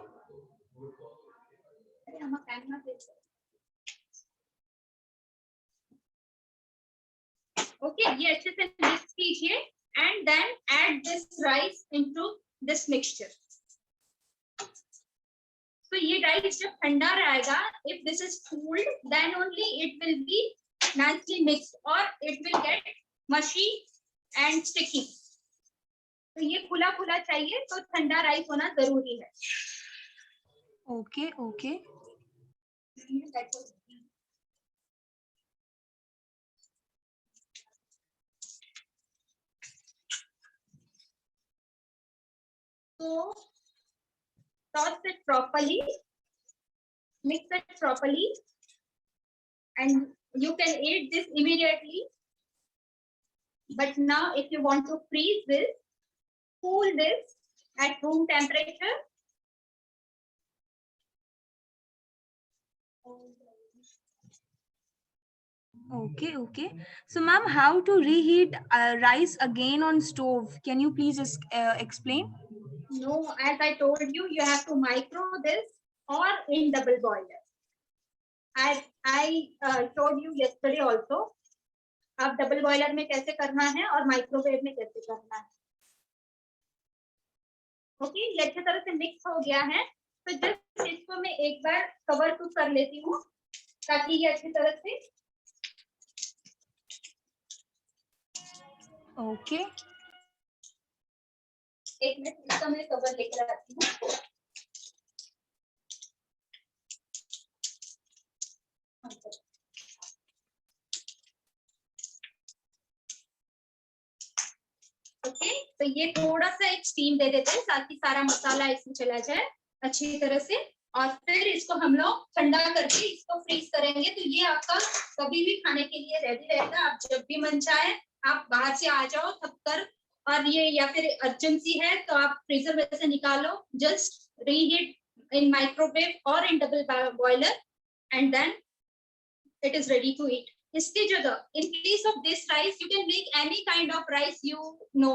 Okay, ये अच्छे से mix कीजिए and then add this rice into this mixture. So ये rice जब ठंडा रहेगा, if this is cooled, then only it will be nicely mixed or it will get mushy and sticky. तो ये खुला खुला चाहिए, तो ठंडा राइस होना जरूरी है. Okay, okay. So toss it properly, mix it properly, and you can eat this immediately. But now if you want to freeze this, cool this at room temperature. Okay, okay. So ma'am, how to reheat rice again on stove? Can you please explain? No, as I told you, you have to micro this or in double boiler. I told you yesterday also. आप double boiler में कैसे करना है और microwave में कैसे करना है. ओके, ये अच्छी तरह से मिक्स हो गया है, तो जस्ट इसको मैं एक बार कवर टू कर लेती हूँ ताकि ये अच्छी तरह से. ओके, एक मिनट, इसका मैं कवर लेकर आती हूँ. ओके, तो ये थोड़ा सा एक स्टीम दे देते हैं ताकि सारा मसाला इसमें चला जाए अच्छी तरह से, और फिर इसको हम लोग ठंडा करके इसको फ्रीज करेंगे, तो ये आपका कभी भी खाने के लिए रेडी रहेगा। आप जब भी मन चाहे आप बाहर से आ जाओ थक कर, और ये या फिर अर्जेंसी है तो आप फ्रीजर में से निकालो, जस्ट रीहीट इन माइक्रोवेव और in double boiler and then it is ready to eat. इसकी जगह in case of this rice you can make any kind of rice you know.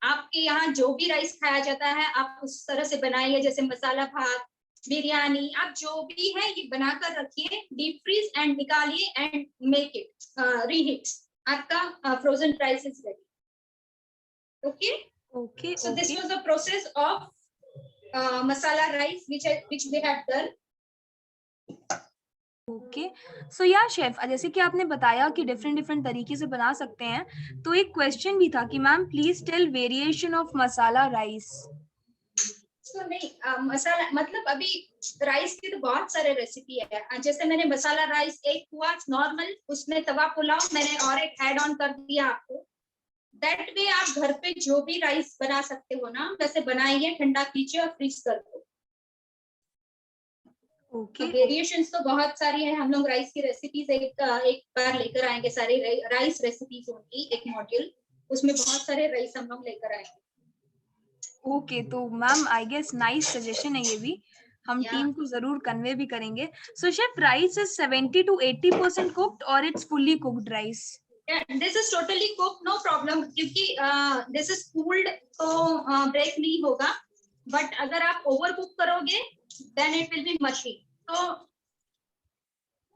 आपके यहाँ जो भी राइस खाया जाता है आप उस तरह से बनाइए, जैसे मसाला भात, बिरयानी, आप जो भी है ये बनाकर रखिए, डीप फ्रीज एंड निकालिए एंड मेक इट रीहीट। आपका frozen rice is ready. Okay. Okay. So this was the process of masala rice which we have done. Okay so या शेफ, जैसे कि आपने बताया कि डिफरेंट तरीके से बना सकते हैं, तो एक क्वेश्चन भी था कि ma'am please tell variation of masala rice. तो नहीं मसाला मतलब अभी राइस की तो बहुत सारे रेसिपी है। जैसे मैंने मसाला राइस एक हुआ नॉर्मल, उसमें तवा पुलाव मैंने और एक ऐड ऑन कर दिया आपको। दैट वे आप घर पे जो भी राइस बना सकते हो ना, वैसे बनाइए, ठंडा कीजिए और फ्रीज कर दो। ओके वेरिएशंस तो बहुत सारी है। हम लोग राइस की रेसिपीज एक बार लेकर आएंगे, सारी राइस रेसिपीज होंगी एक मॉड्यूल, उसमें बहुत सारे राइस हम लोग लेकर आएंगे। ओके तो ma'am I guess nice suggestion है, ये भी हम टीम को जरूर कन्वे भी करेंगे। So chef, rice is 70 to 80% cooked और it's fully cooked rice? This is totally cook, no problem, क्योंकि दिस इज कूल्ड तो ब्रेक नहीं होगा। बट अगर आप ओवर कुक करोगे then it will be mushy, तो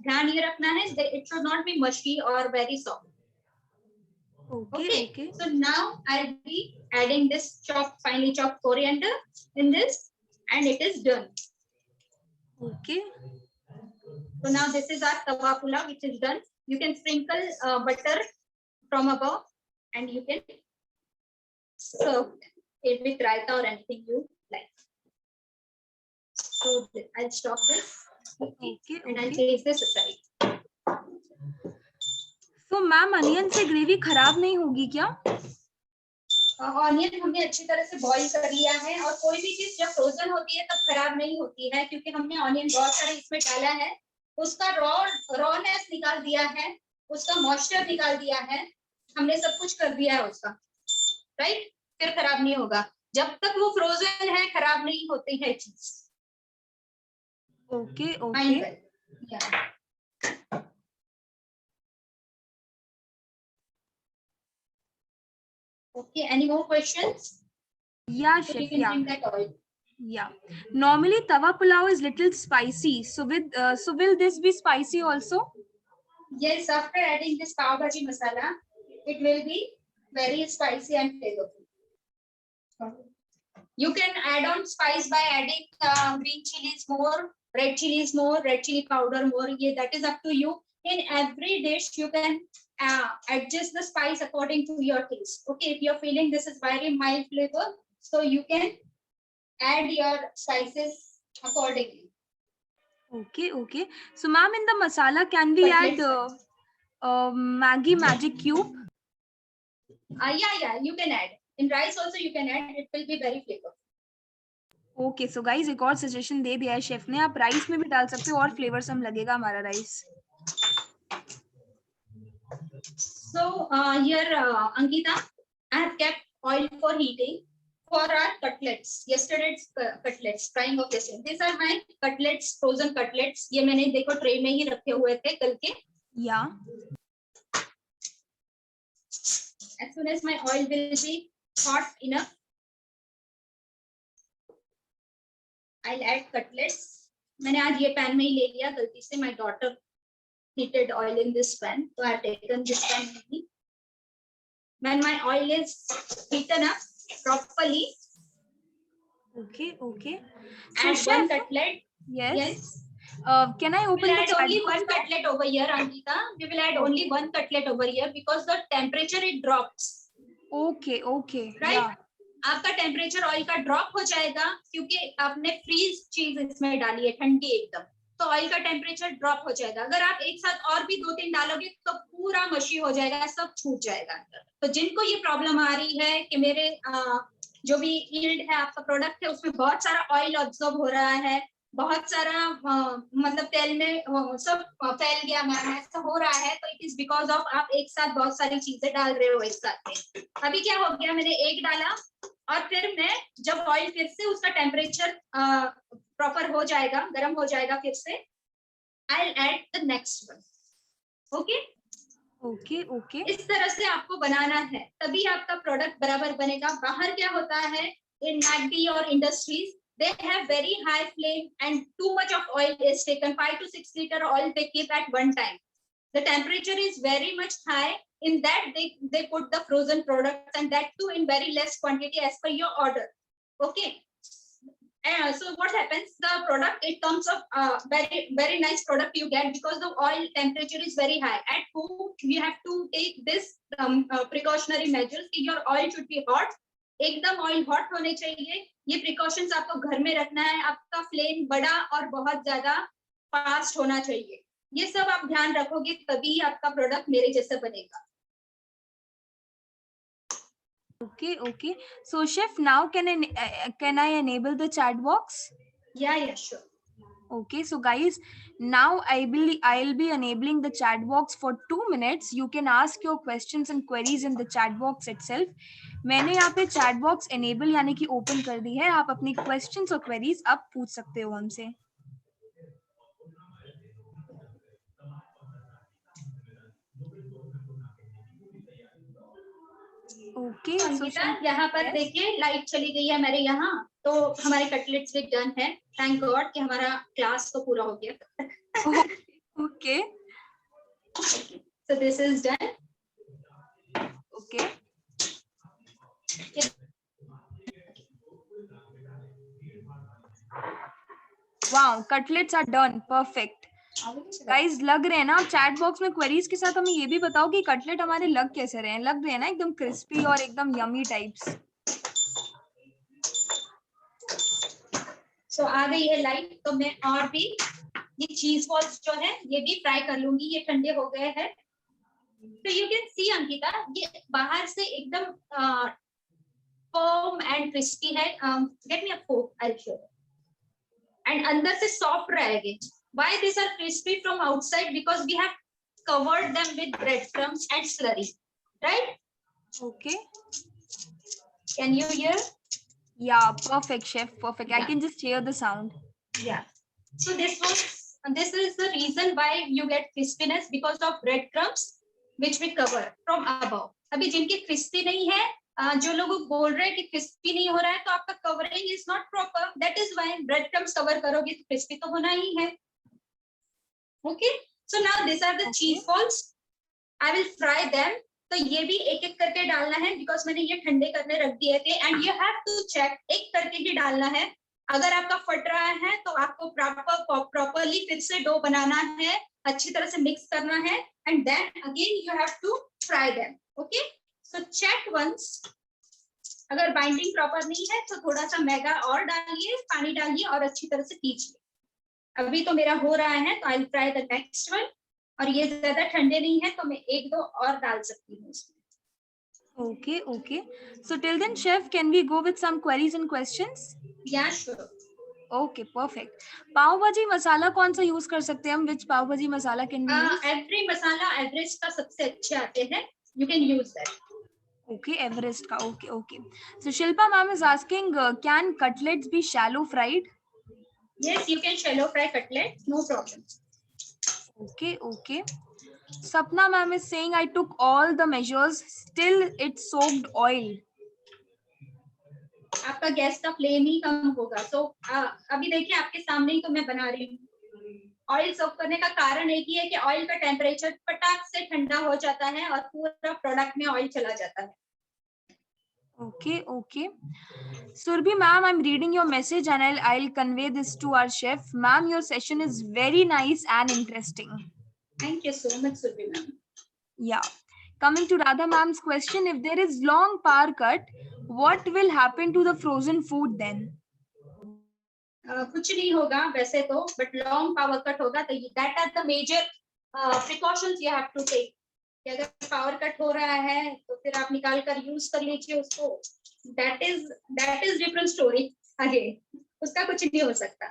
ध्यान ये रखना है, इट शुड नॉट बी मशी और very soft. Okay. So now I'll be adding this finely chopped coriander in this, and it is done. Okay. So now this is our tawa pulao, which is done. You can sprinkle butter from above, and you can serve it with raita or anything you like. So I'll stop this. Okay. And I'll change this aside. तो ma'am onion से gravy खराब नहीं होगी क्या? Onion हमने अच्छी तरह से बॉईल कर लिया है, और कोई भी चीज जब फ्रोजन होती है तब खराब नहीं होती है, क्योंकि हमने ऑनियन बहुत सारे इसमें डाला है, उसका रॉनेस निकाल दिया है, उसका मॉइस्चर निकाल दिया है, हमने सब कुछ कर दिया है उसका, राइट? फिर खराब नहीं होगा। जब तक वो फ्रोजन है खराब नहीं होती है चीज। Okay okay Okay, any more questions? Yeah, so chef, you can yeah. drink that oil. Yeah. Normally tawa pulao is little spicy. So so will this be spicy also? Yes, after adding this pav bhaji masala, it will be very spicy and flavorful. You can add on spice by adding green chilies more, red chilies more, red chili powder more. Yeah, that is up to you. In every dish, you can adjust the spice according to your taste. Okay, if you're feeling this is very mild flavor, so you can add your spices accordingly. Okay. So ma'am, in the masala, can we add Maggi magic cube? Yeah, you can add. In rice also you can add. It will be very flavorful. Okay, so guys, एक और suggestion दे दिया है chef ने, आप rice में भी डाल सकते हो और फ्लेवरसम लगेगा हमारा rice. So here Ankita, I have kept oil for heating for our cutlets. Yesterday's cutlets, frying of yesterday. These are my cutlets, frozen cutlets. ये मैंने देखो ट्रे में ही रखे हुए थे कल के। Yeah. As soon as my oil will be hot enough, I'll add cutlets. मैंने आज ये पैन में ही ले लिया गलती से, my daughter heated oil in this pan, so I have taken this pan only. When my oil is heated up properly, Okay. So add one cutlet. Yes. Can I open we will add the only one cutlet over here, Ankita. We will add only one cutlet over here because the temperature it drops. Okay. Right? Yeah. आपका temperature oil का drop हो जाएगा क्योंकि आपने freeze चीज इसमें डाली है ठंडी एकदम, तो ऑयल का टेम्परेचर ड्रॉप हो जाएगा। अगर आप एक साथ और भी 2-3 डालोगे तो पूरा मशी हो जाएगा, सब छूट जाएगा अंदर। तो जिनको ये प्रॉब्लम आ रही है कि मेरे जो भी यील्ड है आपका प्रोडक्ट है उसमें बहुत सारा ऑयल ऑब्जॉर्ब हो रहा है, बहुत सारा मतलब तेल में सब फैल गया मैम, ऐसा हो रहा है, तो इट इज बिकॉज ऑफ आप एक साथ बहुत सारी चीजें डाल रहे हो एक साथ में। अभी क्या हो गया, मैंने एग डाला और फिर मैं जब ऑयल फिर से उसका टेम्परेचर प्रॉपर हो जाएगा, गर्म हो जाएगा, फिर से I will add the next one. Okay okay okay इस तरह से आपको बनाना है, तभी आपका प्रोडक्ट बराबर बनेगा। बाहर क्या होता है, इन मैकडी और industries, they have very high flame and too much of oil is taken, 5 to 6 liter oil they keep at one time. The temperature is very much high, in that they put the frozen products, and that too in very less quantity as per your order. Okay, so what happens, the product, it comes of very nice product you get, because the oil temperature is very high. At home you have to take this precautionary measures कि your oil should be hot, एकदम oil hot होने चाहिए। ये precautions आपको घर में रखना है। आपका फ्लेम बड़ा और बहुत ज्यादा फास्ट होना चाहिए। ये सब आप ध्यान रखोगे तभी आपका प्रोडक्ट मेरे जैसा बनेगा। Okay. So chef, now can I enable the chat box? Yeah, sure. Okay, so guys, now I'll be enabling the chat box for 2 minutes. You can ask your questions and queries in the chat box itself. मैंने यहाँ पे chat box enable यानी कि open कर दी है। आप अपनी questions और queries अब पूछ सकते हो हमसे। ओके संगीता, यहाँ पर देखिए लाइट चली गई है मेरे यहाँ, तो हमारे कटलेट्स भी डन है। थैंक गॉड कि हमारा क्लास तो पूरा हो गया। Okay so this is done. Okay wow, cutlets are done, perfect. Guys, लग रहे हैं ना? आप चैट बॉक्स में क्वेरीज के साथ हमें ये भी बताओ कि कटलेट हमारे लग कैसे रहे हैं। लग रहे हैं ना एकदम क्रिस्पी और एकदम यमी टाइप्स। सो आ गई है लाइट, तो मैं और भी ये चीज बॉल्स जो है ये भी फ्राई कर लूंगी। ये ठंडे हो गए हैं, तो यू कैन सी अंकिता, ये बाहर से एकदम फर्म एंड क्रिस्पी है। Get me a fork, I will show you. And अंदर से सॉफ्ट रहेगी। Why these are crispy from outside? Because we have covered them with breadcrumbs and slurry, right? Okay. Can you hear? Yeah, perfect, chef. Perfect. Yeah. I can just hear the sound. Yeah. So this is the reason why you get crispiness, because of breadcrumbs which we cover from above. अभी जिनकी crispy नहीं है, जो लोग बोल रहे हैं कि crispy नहीं हो रहा है, तो आपका covering is not proper. That is why breadcrumbs cover करोगे तो crispy तो होना ही है। Okay, so now these are the cheese balls. I will fry them. तो ये भी एक एक करके डालना है, because मैंने ये ठंडे करने रख दिए थे। And you have to check, एक करके ही डालना है। अगर आपका फट रहा है तो आपको प्रॉपरली फिर से डो बनाना है, अच्छी तरह से मिक्स करना है, and then again you have to fry them. Okay, so check once. अगर बाइंडिंग प्रॉपर नहीं है तो थोड़ा सा मैदा और डालिए, पानी डालिए और अच्छी तरह से पीछिए। अभी तो मेरा हो रहा है, तो I will try the next one. और ये ज्यादा ठंडे नहीं है तो मैं एक दो और डाल सकती हूँ इसमें। Okay. So till then, chef, can we go with some queries and questions? Yeah, sure. Okay, perfect. पाव भाजी मसाला कौन सा यूज कर सकते हैं हम? Which पाव भाजी मसाला can we use? Every masala Everest का सबसे अच्छे आते हैं, you can use that. Okay, Everest का. Okay. So Shilpa ma'am is asking, can cutlets be shallow fried? Yes, you can shallow fry cutlets, no problem. Okay. Sapna ma'am is saying, I took all the measures, still it soaked oil. आपका gas का flame ही कम होगा। So अभी देखिए आपके सामने ही तो मैं बना रही हूँ। ऑयल सोक करने का कारण एक ही है कि ऑयल का टेम्परेचर फटाक से ठंडा हो जाता है और पूरा प्रोडक्ट में ऑयल चला जाता है। Okay. Surbi ma'am, I'm reading your message and I'll convey this to our chef. Ma'am, your session is very nice and interesting. Thank you so much, Surbi ma'am. Yeah. Coming to Radha ma'am's question, if there is long power cut, what will happen to the frozen food then? कुछ नहीं होगा वैसे तो, but long power cut होगा तो that are the major precautions you have to take. कि अगर power cut हो रहा है तो फिर आप निकाल कर यूज कर लीजिए उसको। That is different story. आगे उसका कुछ नहीं हो सकता।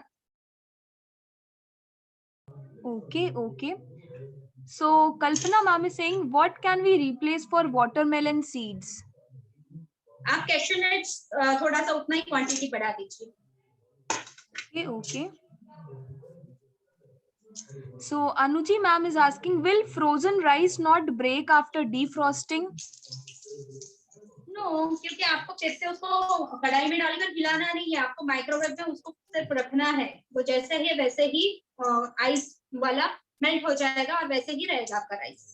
Okay. So Kalpana ma'am is saying, what can we replace for watermelon seeds? आप कैश्यू नट्स थोड़ा सा उतना ही क्वांटिटी बढ़ा दीजिए. Okay. So Anuji ma'am is asking, will frozen rice not break after defrosting? No, क्योंकि आपको फिर से उसको कढ़ाई में डालकर हिलाना नहीं है, आपको माइक्रोवेव में उसको सिर्फ रखना है. वो जैसे है वैसे ही आइस वाला मेल्ट हो जाएगा और वैसे ही रहेगा आपका rice.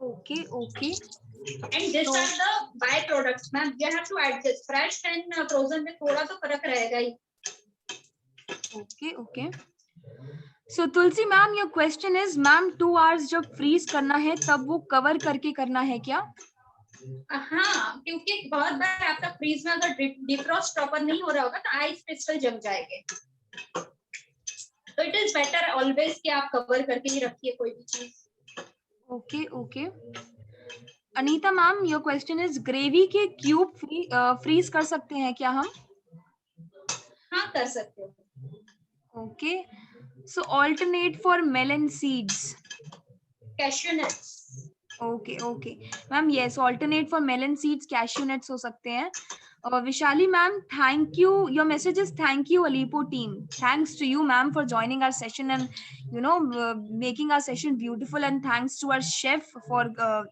Okay. And these are the byproducts, ma'am. You have to adjust. Fresh and frozen में थोड़ा तो फर्क रहेगा ही. Okay. So Tulsi ma'am, your question is, ma'am 2 hours जब फ्रीज करना है तब वो कवर करके करना है क्या? हाँ, क्योंकि बहुत बार आपका फ्रीज में अगर डिफ्रॉस्ट प्रॉपर नहीं हो रहा होगा तो आइस क्रिस्टल जम जाएंगे. तो इट इज बेटर ऑलवेज कि आप कवर करके ही रखिए कोई भी चीज. Okay. Anita ma'am, your question is, gravy के क्यूब फ्रीज कर सकते हैं क्या हम? हाँ, कर सकते हो. Okay. So alternate for melon seeds. Cashew nuts. Okay. Ma'am yes, alternate for melon seeds, cashew nuts हो सकते हैं. Vishali ma'am, thank you. Your message is thank you Alipo team. Thanks to you ma'am for joining our session and making our session beautiful, and thanks to our chef for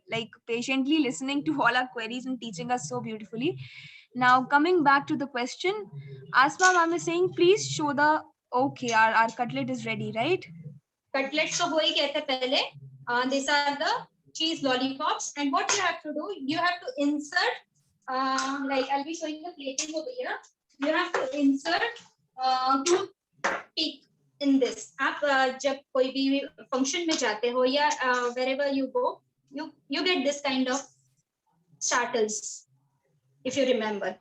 like patiently listening to all our queries and teaching us so beautifully. Now coming back to the question, Asma ma'am is saying, please show the, okay, our cutlet is ready, right? Cutlets तो हो ही गए थे पहले. These are the cheese lollipops, and what you have to do, you have to insert like I'll be showing the plating over here. You have to insert toothpick in this. आप जब कोई भी function में जाते हो या wherever you go, you get this kind of starters, if you remember.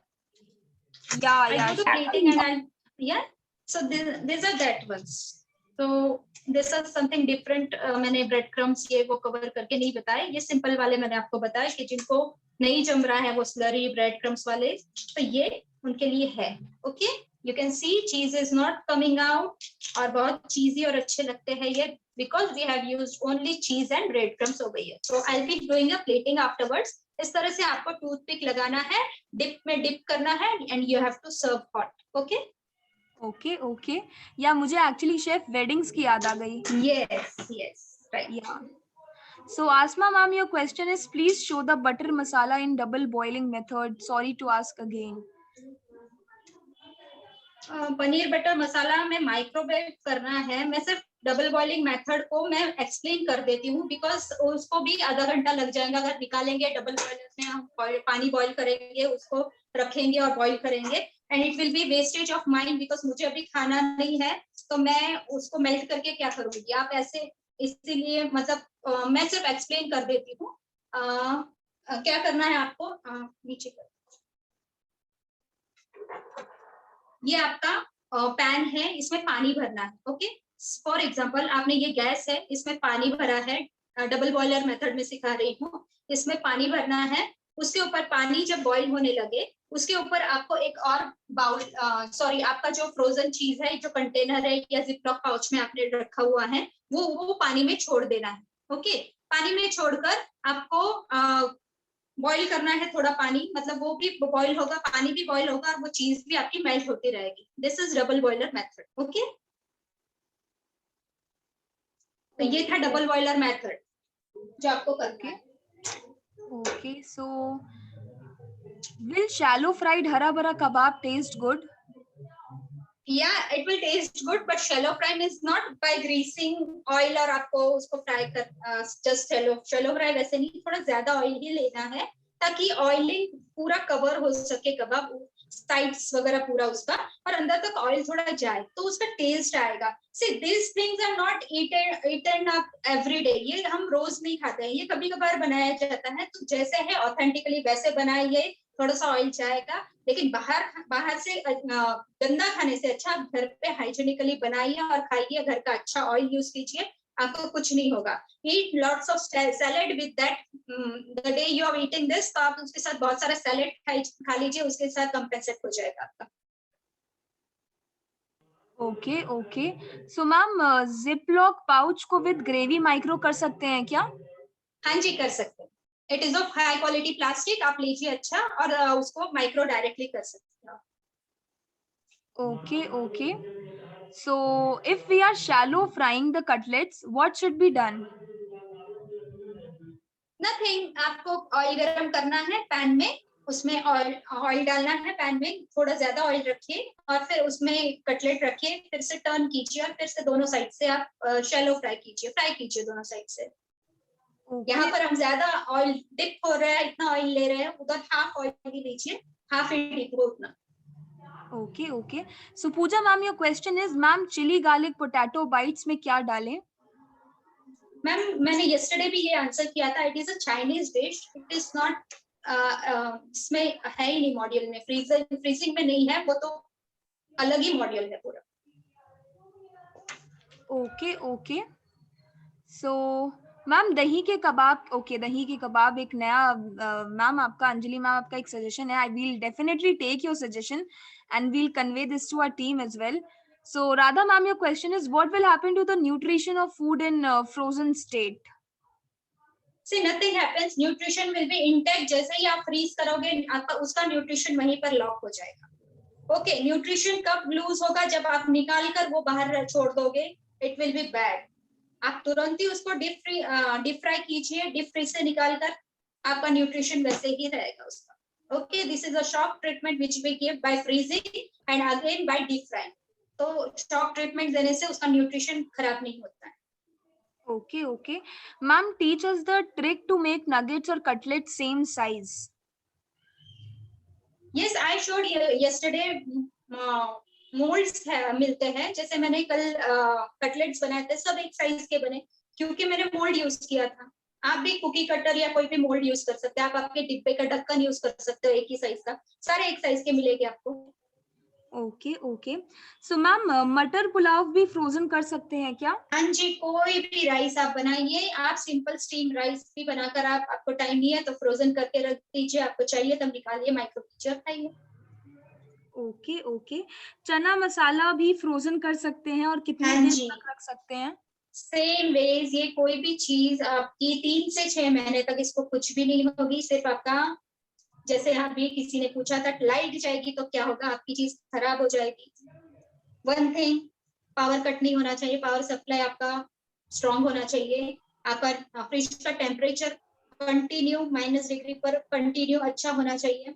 Yeah. I do the plating and so these are that ones. So this is something different. मैंने bread crumbs ये वो cover करके नहीं बताए. ये simple वाले मैंने आपको बताया कि जिनको नहीं जम रहा है वो slurry bread crumbs वाले, तो ये उनके लिए है. Okay, you can see cheese is not coming out और बहुत cheesy और अच्छे लगते हैं ये, because we have used only cheese and bread crumbs over here. So I'll be doing a plating afterwards. इस तरह से आपको टूथपिक लगाना है, डिप में डिप करना है, and you have to serve hot. Okay. Okay. या मुझे एक्चुअली शेफ वेडिंग्स की याद आ गई. Yes, right. Yeah. So Asma ma'am, your question is, please show the butter masala in double boiling method. Sorry to ask again. Paneer butter masala में microwave करना है. मैं सिर्फ डबल बॉइलिंग मेथड को मैं एक्सप्लेन कर देती हूँ, बिकॉज उसको भी आधा घंटा लग जाएगा. अगर निकालेंगे डबल बॉइलर में, हम पानी बॉईल करेंगे, उसको रखेंगे और बॉईल करेंगे, and it will B wastage of mind, because मुझे अभी खाना नहीं है तो मैं उसको मेल्ट करके क्या करूंगी. आप ऐसे, इसीलिए मतलब मैं सिर्फ एक्सप्लेन कर देती हूँ. क्या करना है आपको, नीचे कर. ये आपका पैन है, इसमें पानी भरना है. ओके, फॉर एग्जांपल आपने ये गैस है, इसमें पानी भरा है. डबल बॉयलर मेथड में सिखा रही हूँ. इसमें पानी भरना है. उसके ऊपर पानी जब बॉईल होने लगे, उसके ऊपर आपको एक और बाउल, सॉरी, आपका जो फ्रोजन चीज है, जो कंटेनर है या जिपलॉक पाउच में आपने रखा हुआ है, वो पानी में छोड़ देना है. ओके, पानी में छोड़कर आपको बॉईल करना है. थोड़ा पानी, मतलब वो भी बॉईल होगा, पानी भी बॉईल होगा और वो चीज भी आपकी मेल्ट होती रहेगी. This is double boiler method. Okay, तो ये था डबल बॉयलर मेथड जो आपको करना है. Okay, so will shallow fried hara bhara kebab taste good? Yeah, it will taste good, but shallow fry is not by greasing oil और आपको उसको फ्राई कर, just shallow fry वैसे नहीं, थोड़ा ज्यादा ऑयल ही लेना है ताकि ऑयलिंग पूरा कवर हो सके कबाब, साइड्स वगैरह पूरा उसका, और अंदर तक ऑयल थोड़ा जाए तो उसका टेस्ट आएगा. See, these things are not eaten up every day. ये हम रोज नहीं खाते हैं, ये कभी कभार बनाया जाता है. तो जैसे है ऑथेंटिकली वैसे बनाइए, थोड़ा सा ऑयल जाएगा, लेकिन बाहर से गंदा खाने से अच्छा घर पे हाइजीनिकली बनाइए और खाइए. घर का अच्छा ऑयल यूज कीजिए, आपको कुछ नहीं होगा. Eat lots of salad with that. The day you are eating this, तो आप उसके साथ बहुत सारा सैलेड खा लीजिए, उसके साथ कंपेंसेट हो जाएगा आपका. Okay okay. So ma'am zip lock pouch को विद ग्रेवी माइक्रो कर सकते हैं क्या? हाँ जी, कर सकते हैं। It is of high quality plastic, आप लीजिए अच्छा, और उसको माइक्रो डायरेक्टली कर सकते हैं। Okay, okay. So, if we are shallow frying the cutlets, what should be done? Nothing, आपको ऑयल गरम करना है पैन में, उसमें ऑयल डालना है पैन में, थोड़ा ज्यादा ऑयल रखिए और फिर उसमें कटलेट रखिए, फिर से टर्न कीजिए और फिर से दोनों साइड से आप शैलो फ्राई कीजिए दोनों साइड से। यहाँ Okay, पर हम ज्यादा ऑयल डिप हो रहा है, इतना ऑयल ले रहे हैं, उधर हाफ ऑयल ही लीजिए, हाफ ही डिप हो उतना। okay, okay. So, Pooja ma'am, your question is, ma'am, chili garlic potato bites में क्या डालें? मैम, मैंने यस्टरडे भी ये आंसर किया था, it is a Chinese dish, it is not, इसमें है ही नहीं मॉड्यूल में, फ्रीजिंग में नहीं है वो, तो अलग ही मॉड्यूल है पूरा। Okay, okay. So, मैम दही के कबाब, ओके दही के कबाब एक नया, मैम आपका, अंजलि मैम आपका एक सजेशन है, I will definitely take your suggestion and will convey this to our team as well. So, Radha ma'am, your question is, what will happen to the nutrition of food in frozen state? See, nothing happens, nutrition will be intact, जैसे ही आप freeze करोगे आपका उसका nutrition वहीं पर lock हो जाएगा। Okay, nutrition कब लूज होगा? जब आप निकाल कर वो बाहर छोड़ दोगे, इट विल बी बैड। आप तुरंत ही उसको डीप फ्राई कीजिए, डीप फ्रीज से निकाल कर, आपका न्यूट्रिशन वैसे ही रहेगा उसका। Okay, this is a shock treatment which we give by freezing and again by deep frying. तो शॉक ट्रीटमेंट देने से उसका न्यूट्रिशन खराब नहीं होता है। Okay, okay. Ma'am, teach us the trick to make nuggets or cutlets same size. Yes, I showed yesterday, moulds मिलते हैं, जैसे मैंने कल कटलेट्स बनाए थे, सब एक साइज के बने क्योंकि मैंने मोल्ड यूज किया था। आप भी कुकी कटर या कोई भी मोल्ड यूज कर सकते हैं, आप आपके डिब्बे का ढक्कन यूज कर सकते हो, एक ही साइज का, सारे एक साइज के मिलेंगे आपको। Okay okay. सो मैम मटर पुलाव भी फ्रोजन कर सकते हैं क्या? हाँ जी, कोई भी राइस आप बनाइए, आप सिंपल स्टीम राइस भी बनाकर, आपको टाइम नहीं है तो फ्रोजन करके रख दीजिए, आपको चाहिए तब निकालिए, माइक्रो कीजिए और खाइए। Okay okay. चना मसाला भी फ्रोजन कर सकते हैं और कितने हाँ दिन जी, तक रख सकते हैं? सेम वेज, ये कोई भी चीज आपकी 3 से 6 महीने तक इसको कुछ भी नहीं होगी, सिर्फ आपका, जैसे अभी किसी ने पूछा था लाइट जाएगी तो क्या होगा, आपकी चीज खराब हो जाएगी। वन थिंग, पावर कट नहीं होना चाहिए, पावर सप्लाई आपका स्ट्रॉन्ग होना चाहिए, आपका फ्रिज का टेम्परेचर कंटिन्यू -डिग्री पर कंटिन्यू अच्छा होना चाहिए।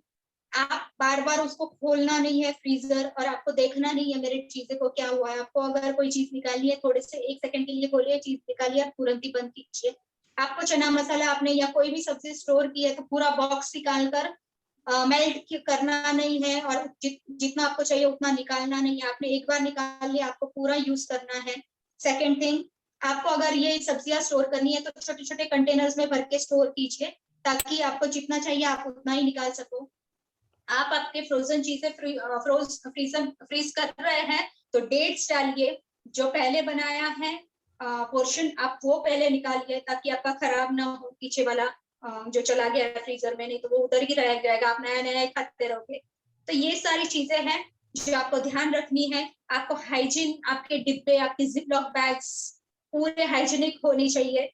आप बार बार उसको खोलना नहीं है फ्रीजर, और आपको देखना नहीं है मेरे चीजें को क्या हुआ है। आपको अगर कोई चीज निकालनी है, थोड़े से 1 सेकंड के लिए खोलिए, चीज निकालिए, आप तुरंत ही बंद कीजिए। आपको चना मसाला आपने या कोई भी सब्जी स्टोर की है तो पूरा बॉक्स निकाल कर मेल्ट करना नहीं है, और जितना आपको चाहिए उतना निकालना नहीं है। आपने एक बार निकाल लिया, आपको पूरा यूज करना है। सेकेंड थिंग, आपको अगर ये सब्जियां स्टोर करनी है तो छोटे छोटे कंटेनर्स में भर के स्टोर कीजिए, ताकि आपको जितना चाहिए आप उतना ही निकाल सको। आप आपके फ्रोजन चीजें फ्रीज कर रहे हैं तो डेट्स डालिए, जो पहले बनाया है पोर्शन आप वो पहले निकालिए, ताकि आपका खराब ना हो पीछे वाला, जो चला गया है फ्रीजर में, नहीं तो वो उधर ही रह जाएगा, आप नया नया खाते रहोगे। तो ये सारी चीजें हैं जो आपको ध्यान रखनी है। आपको हाइजीन, आपके डिब्बे, आपके जिपलॉक बैग्स पूरे हाइजीनिक होनी चाहिए।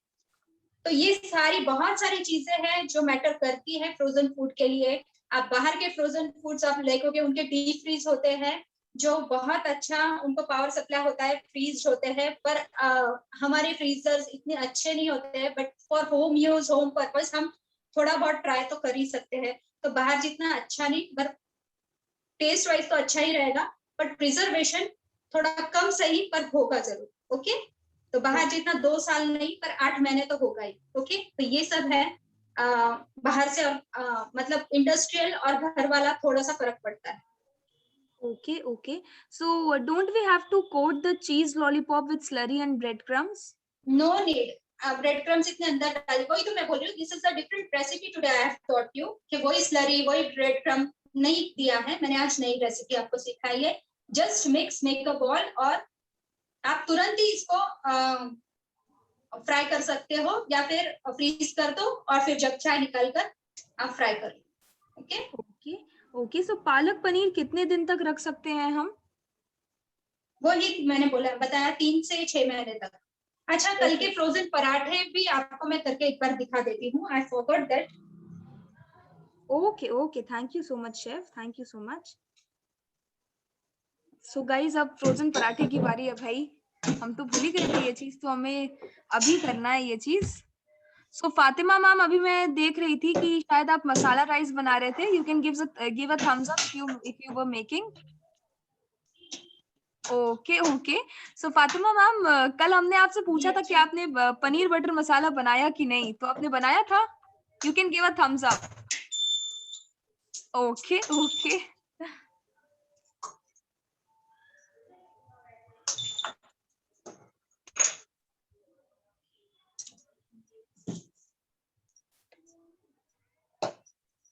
तो ये सारी बहुत सारी चीजें हैं जो मैटर करती है फ्रोजन फूड के लिए। आप बाहर के फ्रोजन फूड्स आप देखोगे, उनके डीप फ्रीज होते हैं, जो बहुत अच्छा उनको पावर सप्लाई होता है, फ्रीज होते हैं, पर हमारे फ्रीजर्स इतने अच्छे नहीं होते हैं। But for home use, home purpose हम थोड़ा बहुत ट्राई तो कर ही सकते हैं। तो बाहर जितना अच्छा नहीं, पर टेस्ट वाइज तो अच्छा ही रहेगा, बट प्रिजर्वेशन थोड़ा कम सही, पर होगा जरूर। ओके, तो बाहर जितना 2 साल नहीं, पर 8 महीने तो होगा ही। ओके, तो ये सब है बाहर से, और मतलब इंडस्ट्रियल और घर वाला थोड़ा सा फर्क पड़ता है। Okay, okay. So, don't we have to coat the cheese lollipop with slurry and breadcrumbs? No need, bread crumbs इतने अंदर डाल, वही तो मैं बोल रही हूँ, this is a different recipe today, I have taught you कि वही स्लरी वही ब्रेड क्रम्ब नहीं दिया है मैंने, आज नई रेसिपी आपको सिखाई है। Just mix, make a ball, और आप तुरंत ही इसको फ्राई कर सकते हो, या फिर फ्रीज कर दो और फिर जब चाय निकाल कर आप फ्राई कर लो। Okay, Okay, okay. So, palak paneer कितने दिन तक रख सकते हैं हम? वही मैंने बोला बताया 3 से 6 महीने तक। अच्छा, कल के फ्रोजन पराठे भी आपको मैं करके एक बार दिखा देती हूँ। I forgot that. Okay okay, thank you so much chef, thank you so much. So guys, अब फ्रोजन पराठे की बारी है भाई। हम तो भूल ही गए थे ये चीज, तो हमें अभी करना है ये चीज। सो फातिमा मैम, अभी मैं देख रही थी कि शायद आप मसाला राइस बना रहे थे। You can give a thumbs up if you were making. Okay okay. So Fatima ma'am, कल हमने आपसे पूछा था कि आपने पनीर बटर मसाला बनाया कि नहीं, तो आपने बनाया था? You can give a thumbs up. Okay okay.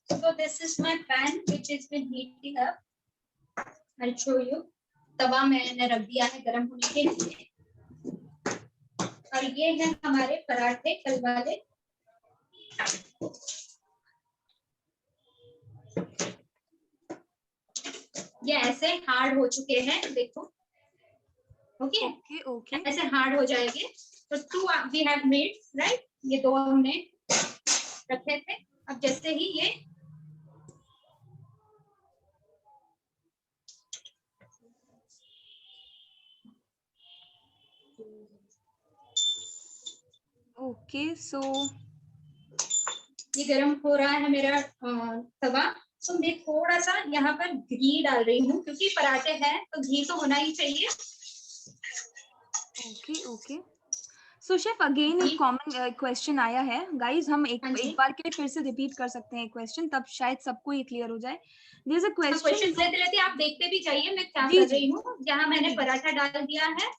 So this is my pan which has been heating up. I'll show you. तवा मैंने रख दिया है गर्म होने के लिए, और ये है हमारे पराठे कल वाले। ये ऐसे हार्ड हो चुके हैं, देखो। Okay okay okay. ऐसे हार्ड हो जाएंगे। तो 2 वी हैव मेड, राइट। ये 2 हमने रखे थे। अब जैसे ही ये ओके। सो ये गर्म हो रहा है मेरा तवा। तो मैं थोड़ा सा यहाँ पर घी डाल रही हूँ, क्योंकि पराठे हैं तो घी तो होना ही चाहिए। Okay okay. So chef, again एक कॉमन क्वेश्चन आया है गाइस। हम एक बार के लिए फिर से रिपीट कर सकते हैं क्वेश्चन, तब शायद सबको ये क्लियर हो जाए। There is a question question. लेते रहते आप देखते भी जाइए मैं क्या जी कर जी। रही हूँ। यहाँ मैंने पराठा डाल दिया है,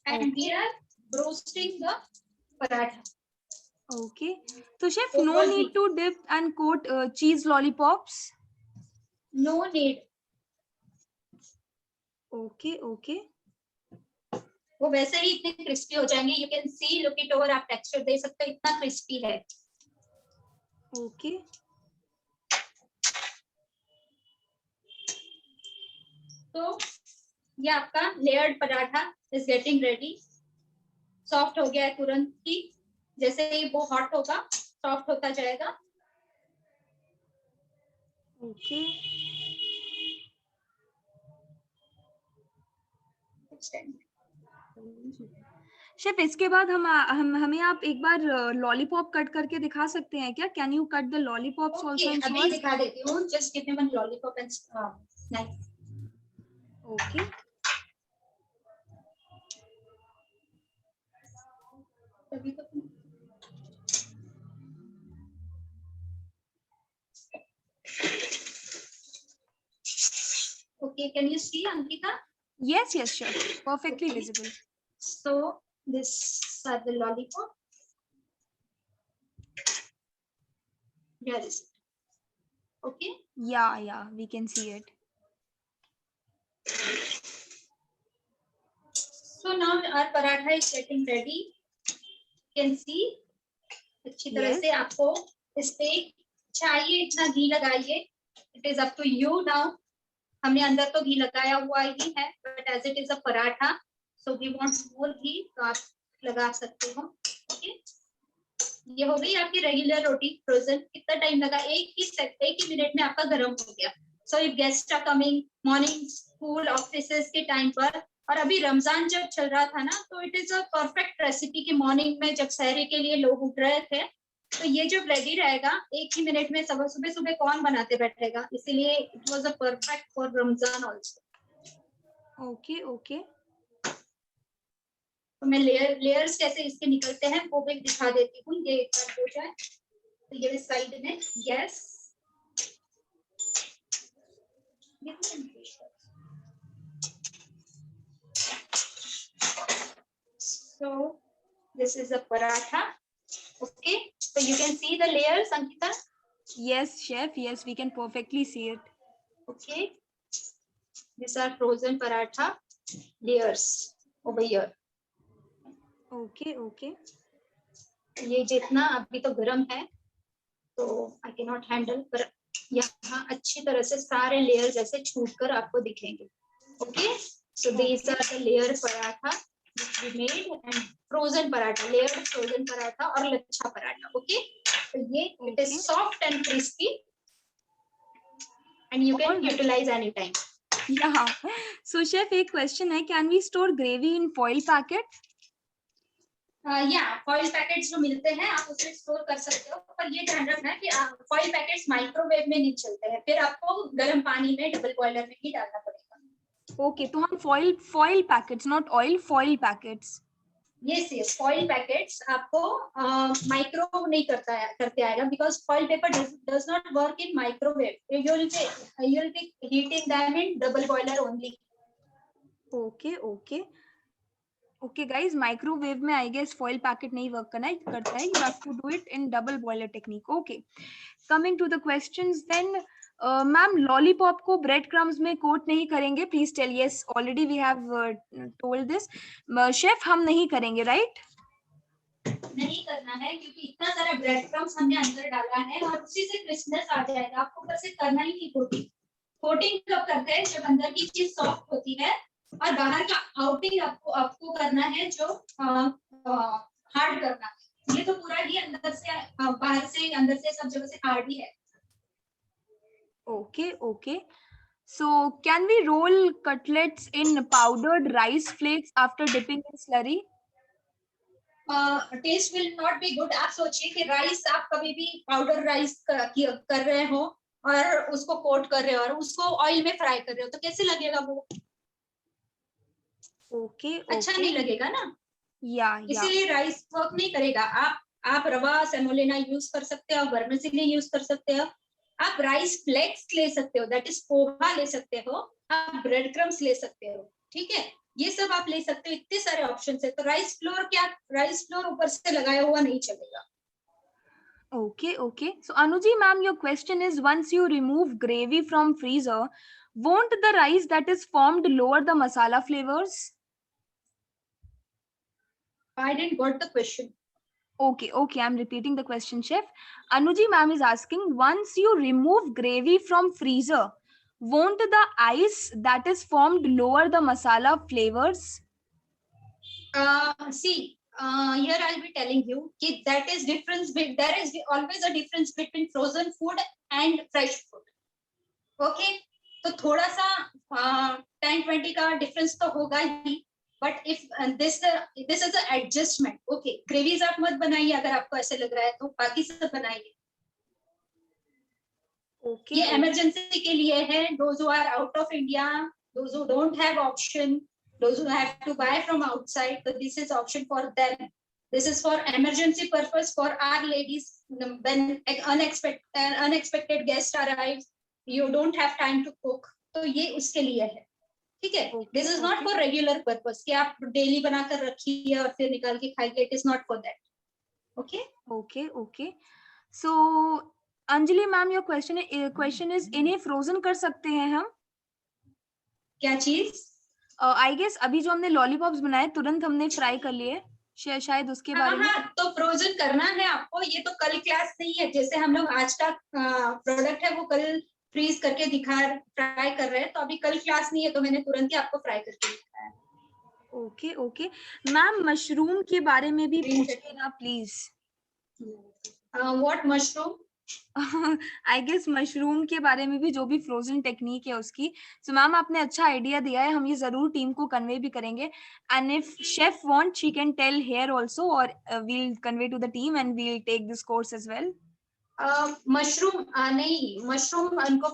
and we are roasting the paratha. Okay. तो chef, no Over need heat. To dip and coat cheese lollipops? No need. Okay okay. वो वैसे ही इतने क्रिस्पी हो जाएंगे। You can see, look it over, आप टेक्सचर दे सकते हो, इतना क्रिस्पी है। ओके। तो ये आपका layered paratha is getting ready. Soft हो गया है तुरंत ही, जैसे ही वो हॉट होगा सॉफ्ट होता जाएगा। ओके। शेफ, इसके बाद हमें आप एक बार लॉलीपॉप कट करके दिखा सकते हैं क्या? Can you cut the lollipops also and show अभी अस? दिखा देती हूँ। Just give me one lollipop and knife. Okay. तभी तो okay, can you see, Ankita? Yes, yes, sure. Perfectly Okay. visible. So this are the lollipop. Here is it. Okay. Yeah, we can see it. So now our paratha is getting ready. You can see अच्छी तरह से आपको इस पे चाहिए इतना घी लगाइए। It is up to you now. हमने अंदर तो घी लगाया हुआ ही है, but as it is a paratha so we want more ghee, तो आप लगा सकते हो। ओके, ये हो गई आपकी रेगुलर रोटी फ्रोजन। कितना टाइम लगा? एक ही मिनट में आपका गर्म हो गया। So if guest are coming morning school offices के टाइम पर, और अभी रमजान जब चल रहा था ना, तो it is a perfect recipe की मॉर्निंग में जब सहरी के लिए लोग उठ रहे थे, तो ये जब रेडी रहेगा एक ही मिनट में, सुबह सुबह कौन बनाते बैठेगा, इसीलिए it was a perfect for Ramzan also. Okay okay. तो मैं लेयर्स कैसे इसके निकलते हैं वो भी दिखा देती हूँ। ये एक बार हो जाए तो ये साइड में gas, so this is a paratha. Okay, so you can see the layers, Ankita. Yes, chef. Yes, we can perfectly see it. Okay, these are frozen paratha layers over here. Okay okay. ये जितना अभी तो गर्म है तो I can not handle, पर यहाँ अच्छी तरह से सारे लेयर जैसे छूट कर आपको दिखेंगे। Okay, So these are the layer paratha which we made and frozen paratha, layered frozen paratha और लच्छा paratha. Okay. So ये it is soft and crispy and you can utilize anytime. Yeah. So chef, एक question है, can we store gravy in foil packet? या foil packets जो मिलते हैं आप उसमें स्टोर कर सकते हो, पर ये ध्यान रखना है कि फॉइल पैकेट्स माइक्रोवेव में नहीं चलते हैं, फिर आपको गर्म पानी में डबल बॉयलर में ही डालना पड़ेगा. ओके, तो हम foil packets, not oil, foil packets. Yes foil packets आपको माइक्रोवेव नहीं करते आएगा, because foil paper does not work in microwave. You will be heating them in double boiler only. Okay guys, microwave में आई गेस फॉइल पैकेट नहीं work करता है. You have to do it in double boiler technique. Okay, coming to the questions then. Ma'am, lollipop को bread crumbs में coat नहीं करेंगे, please tell. Yes, already we have told this. Chef, हम नहीं करेंगे, राइट? नहीं करना है क्योंकि इतना सारा ब्रेड क्रम्स हमने अंदर डाला है और उसी से क्रिस्पनेस आ जाएगा. आपको ऊपर से करना ही नहीं कोटिंग. कोटिंग कब करते हैं? जब अंदर की चीज सॉफ्ट होती है और बाहर का आउटिंग आपको करना है जो हार्ड करना है. ये तो पूरा ही अंदर से बाहर से अंदर से सब जगह से हार्ड ही है. Okay. So can we roll cutlets in powdered rice flakes after dipping in slurry? Taste will not be good. आप सोचिए कि राइस आप कभी भी पाउडर राइस कर रहे हो और उसको कोट कर रहे हो और उसको ऑयल में फ्राई कर रहे हो, तो कैसे लगेगा वो? Okay. अच्छा नहीं लगेगा ना. इसीलिए राइस वर्क नहीं करेगा. आप रवा सेमोलिना यूज कर सकते हो, वर्मिसेली यूज कर सकते हो, आप राइस फ्लेक्स ले सकते हो, दैट इज पोहा ले सकते हो, आप ब्रेड क्रम्स ले सकते हो. ठीक है, ये सब आप ले सकते हो. इतने सारे ऑप्शंस है. तो राइस फ्लोर ऊपर से लगाया हुआ नहीं चलेगा. Okay. So Anuji ma'am, your question is, once you remove gravy from freezer, won't the rice that is formed lower the masala flavors? I didn't got the question. Okay, I'm repeating the question, chef. Anuji ma'am is asking, once you remove gravy from freezer, won't the ice that is formed lower the masala flavors? See, here I'll be telling you that is difference. There is always a difference between frozen food and fresh food. Okay, तो थोड़ा सा 10-20 का difference तो होगा ही, but if this is a adjustment. Okay, gravies आप मत बनाइए अगर आपको ऐसे लग रहा है, तो बाकी सब बनाइए. Okay, ये इमरजेंसी के लिए है. Those who are out of India, those who don't have option, those who have to buy from outside, so this is option for them. This is for emergency purpose for our ladies. When unexpected guest arrives, you don't have time to cook, तो ये उसके लिए है. ठीक है, this is not for regular purpose कि आप daily बनाकर रखिए और फिर निकाल के खाइए. It is not for that. Okay. So Anjali ma'am, your question is, इन्हें फ्रोजन कर सकते हैं हम? क्या चीज? आई गेस अभी जो हमने लॉलीपॉप्स बनाए तुरंत हमने फ्राई कर लिए, शायद उसके बारे में. तो फ्रोजन करना है आपको. ये तो कल क्लास नहीं है. जैसे हम लोग आज का प्रोडक्ट है वो कल फ्रीज करके फ्राई कर रहे हैं, तो अभी कल क्लास नहीं है, तो मैंने तुरंत ही आपको फ्राई करके दिखाया है. ओके. मैम, मशरूम के बारे में भी पूछिए ना please. What mushroom? I guess mushroom के बारे में भी, जो भी फ्रोजन टेक्निक है उसकी. सो मैम, आपने अच्छा आइडिया दिया है, हम ये जरूर टीम को कन्वे भी करेंगे. And if chef want, she can tell here also, और we'll convey to the team and we'll take this course as well. Mushroom नहीं, मशरूम उनको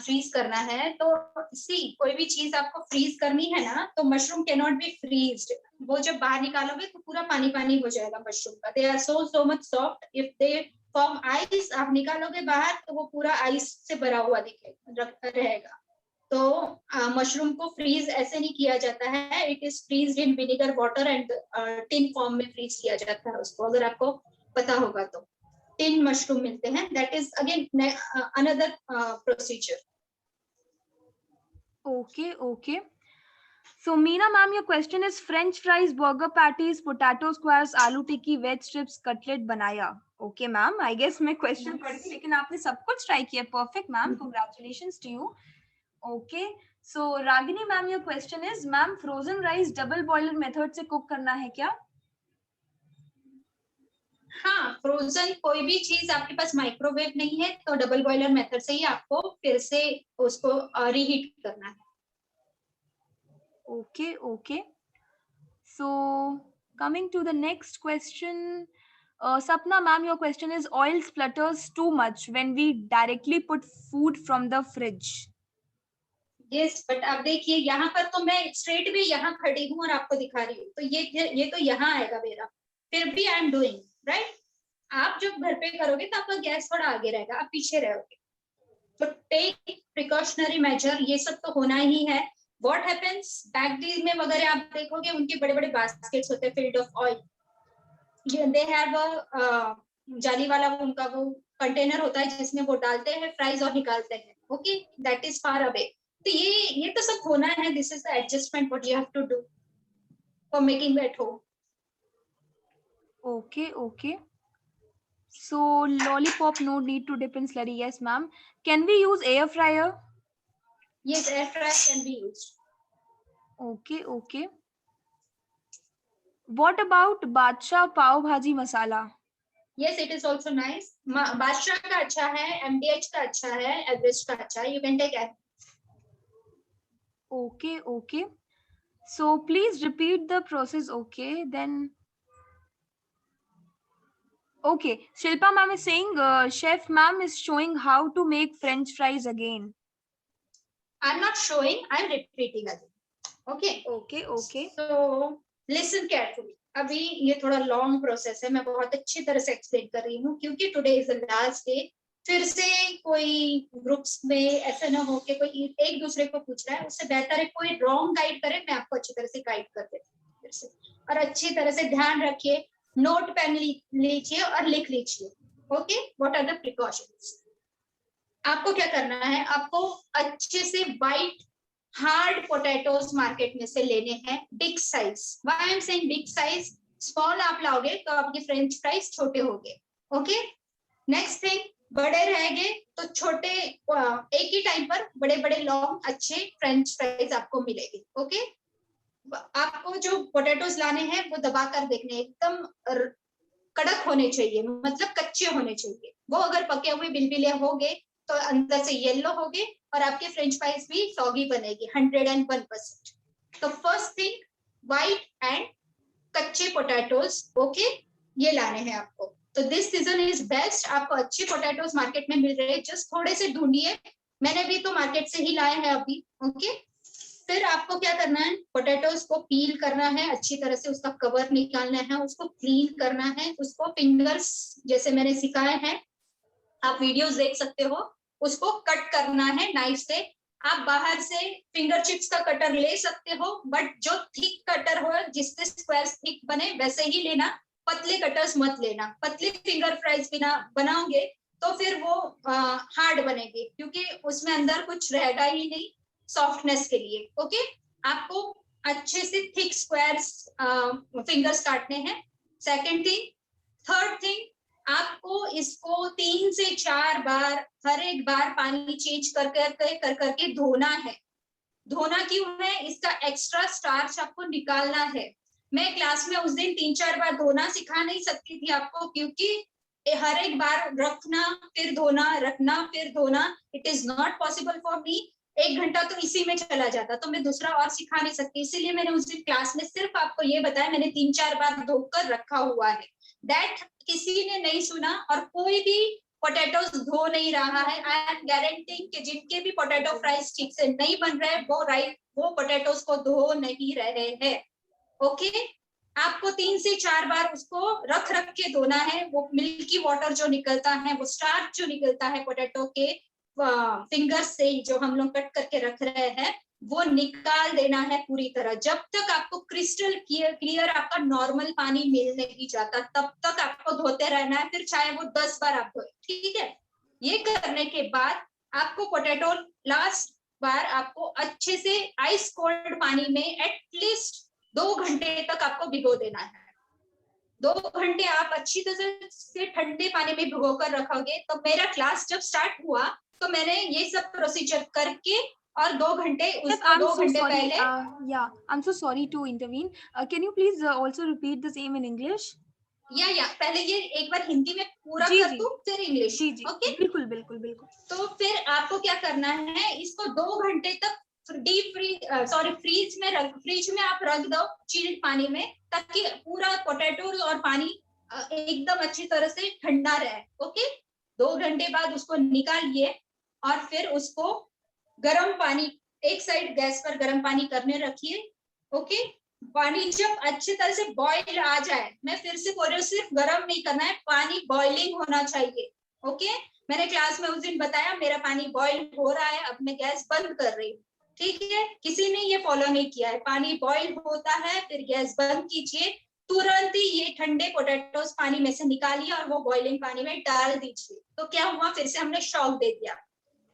फ्रीज करना है. तो कोई भी चीज आपको फ्रीज करनी है ना, तो mushroom can not be freezed. वो जब बाहर निकालोगे तो पूरा पानी हो जाएगा मशरूम का. They are so much soft. If they form ice, आप निकालोगे बाहर तो वो पूरा आइस से भरा हुआ रहेगा. तो मशरूम को फ्रीज ऐसे नहीं किया जाता है. It is freezed in vinegar water and tin form में फ्रीज किया जाता है उसको. अगर आपको पता होगा तो टिन मशरूम मिलते हैं. That is again another procedure. Okay. So Meena ma'am, your question is, French fries, burger patties, potato squares, aloo tikki, veg strips, cutlet बनाया. Okay ma'am, I guess मैं question पढ़ थी, लेकिन आपने सब कुछ ट्राई किया. Perfect ma'am, congratulations to you. Okay, So Ragini ma'am, your question is, ma'am, frozen rice double boiler method से cook करना है क्या? हाँ, फ्रोजन कोई भी चीज आपके पास माइक्रोवेव नहीं है तो डबल बॉयलर मेथड से ही आपको फिर से उसको रीहीट करना है. Okay, okay. So coming to the next question, Sapna ma'am, your question is, oil splutters too much when we directly put food from the fridge. Yes, but अब देखिए यहाँ पर तो मैं स्ट्रेट भी यहाँ खड़ी हूँ और आपको दिखा रही हूँ, तो ये तो यहाँ आएगा मेरा, फिर भी आई एम डूइंग राइट. आप जब घर पे करोगे तो आपका गैस थोड़ा आगे रहेगा, आप पीछे रहोगे. तो टेक प्रिकॉशनरी मेजर, ये सब तो होना ही है. व्हाट हैपेंस, बैकरी में वगैरह आप देखोगे उनके बड़े बड़े बास्केट्स होते हैं field of oil. They have a जाली वाला उनका वो कंटेनर होता है जिसमें वो डालते हैं फ्राइज और निकालते हैं. Okay, that is far away. तो ये तो सब होना है. This is the adjustment what you have to do for making at home. Okay, okay. So lollipop no need to dip in slurry. Yes, ma'am. Can we use air fryer? Yes, air fryer can be used. Okay, okay. What about Badshah pav bhaji masala? Yes, it is also nice. बादशाह का अच्छा है, MDH का अच्छा है, Everest का अच्छा है. You can take it. Okay, okay. So please repeat the process. Okay, then. Okay, Shilpa ma'am is saying, chef ma'am is showing how to make French fries again. I'm not showing, I'm repeating again. Okay. Okay, okay. So listen carefully. अभी ये थोड़ा long process है, मैं बहुत अच्छी तरह से explain कर रही हूँ क्योंकि today is the last day. फिर से कोई ग्रुप्स में ऐसे ना हो कि कोई एक दूसरे को पूछ रहा है, उससे बेहतर है कोई रॉन्ग गाइड करे, मैं आपको अच्छी तरह से गाइड कर देती हूँ फिर से. और अच्छी तरह से ध्यान रखिए, नोट पेन लीजिए और लिख लीजिए. Okay, what are the precautions. आपको क्या करना है, आपको अच्छे से वाइट हार्ड पोटैटोज मार्केट में से लेने हैं, big size. Why I am saying big size, small आप लाओगे तो आपके फ्रेंच फ्राइज छोटे होंगे. ओके, नेक्स्ट थिंग, बड़े रहेंगे तो छोटे, एक ही टाइम पर बड़े बड़े लॉन्ग अच्छे फ्रेंच फ्राइज आपको मिलेंगे. ओके, आपको जो पोटैटोज लाने हैं वो दबा कर देखने, एकदम कड़क होने चाहिए, मतलब कच्चे होने चाहिए. वो अगर पके हुए बिलबिले होंगे तो अंदर से येलो होगे और आपके फ्रेंच फ्राइज भी सॉगी बनेगी 101%. तो फर्स्ट थिंग, वाइट एंड कच्चे पोटैटोज. ओके, ये लाने हैं आपको. तो दिस सीजन इज बेस्ट. आपको अच्छे पोटैटोज मार्केट में मिल रहे हैं, जस्ट थोड़े से ढूंढिए. मैंने भी तो मार्केट से ही लाए हैं अभी. ओके, फिर आपको क्या करना है, पोटैटोज को पील करना है अच्छी तरह से, उसका कवर निकालना है, उसको क्लीन करना है, उसको फिंगर्स जैसे मैंने सिखाए हैं, आप वीडियोस देख सकते हो, उसको कट करना है नाइफ से. आप बाहर से फिंगर चिप्स का कटर ले सकते हो, बट जो थिक कटर हो जिससे स्क्वायर्स थिक बने वैसे ही लेना. पतले कटर्स मत लेना. पतले फिंगर फ्राइज बिना बनाओगे तो फिर वो हार्ड बनेगी क्योंकि उसमें अंदर कुछ रहेगा ही नहीं सॉफ्टनेस के लिए. ओके, आपको अच्छे से थिक स्क्वायर्स फिंगर्स काटने हैं. Second thing. थर्ड थिंग, आपको इसको 3 से 4 बार हर एक बार पानी चेंज कर करके धोना है. धोना क्यों है, इसका एक्स्ट्रा स्टार्च आपको निकालना है. मैं क्लास में उस दिन 3-4 बार धोना सिखा नहीं सकती थी आपको क्योंकि हर एक बार रखना फिर धोना, रखना फिर धोना, it is not possible for me. 1 घंटा तो इसी में चला जाता, तो मैं दूसरा और सिखा नहीं सकती. इसीलिए मैंने उस दिन क्लास में सिर्फ आपको ये बताया, मैंने 3-4 बार धोकर रखा हुआ है. दैट किसी ने नहीं सुना और कोई भी पोटैटोज धो नहीं रहा है. आई एम गारंटिंग कि जिनके भी पोटैटो फ्राइज ठीक से नहीं बन रहे वो पोटैटोज को धो नहीं रहे हैं. ओके, आपको 3 से 4 बार उसको रख के धोना है. वो मिल्की वाटर जो निकलता है, वो स्टार्च जो निकलता है पोटैटो के फिंगर से जो हम लोग कट करके रख रहे हैं, वो निकाल देना है पूरी तरह. जब तक आपको क्रिस्टल क्लियर आपका नॉर्मल पानी मिल नहीं जाता तब तक आपको धोते रहना है, फिर चाहे वो 10 बार आप धोए. ठीक है, ये करने के बाद आपको पोटैटो लास्ट बार आपको अच्छे से आइस कोल्ड पानी में एटलीस्ट 2 घंटे तक आपको भिगो देना है. 2 घंटे आप अच्छी तरह से ठंडे पानी में भिगो कर रखोगे. तो मेरा क्लास जब स्टार्ट हुआ तो मैंने ये सब प्रोसीजर करके और 2 घंटे Yes, उसको I'm 2 so घंटे sorry. पहले Yeah, I'm so sorry to intervene. Can you please also repeat the same in English? या पहले ये एक बार हिंदी में पूरा जी, कर जी। दूं फिर इंग्लिश। जी जी ओके बिल्कुल बिल्कुल बिल्कुल। तो फिर आपको क्या करना है, इसको 2 घंटे तक डीप फ्रीज में आप रख दो चिल्ड पानी में, ताकि पूरा पोटैटो और पानी एकदम अच्छी तरह से ठंडा रहे। ओके 2 घंटे बाद उसको निकालिए और फिर उसको गर्म पानी, एक साइड गैस पर गर्म पानी करने रखिए। ओके पानी जब अच्छी तरह से बॉईल आ जाए, मैं फिर से बोल रही हूँ, सिर्फ गर्म नहीं करना है, पानी बॉइलिंग होना चाहिए। ओके मैंने क्लास में उस दिन बताया मेरा पानी बॉईल हो रहा है, अब मैं गैस बंद कर रही हूँ। ठीक है किसी ने ये फॉलो नहीं किया है, पानी बॉईल होता है फिर गैस बंद कीजिए, तुरंत ही ये ठंडे पोटैटोस पानी में से निकालिए और वो बॉइलिंग पानी में डाल दीजिए। तो क्या हुआ, फिर से हमने शॉक दे दिया।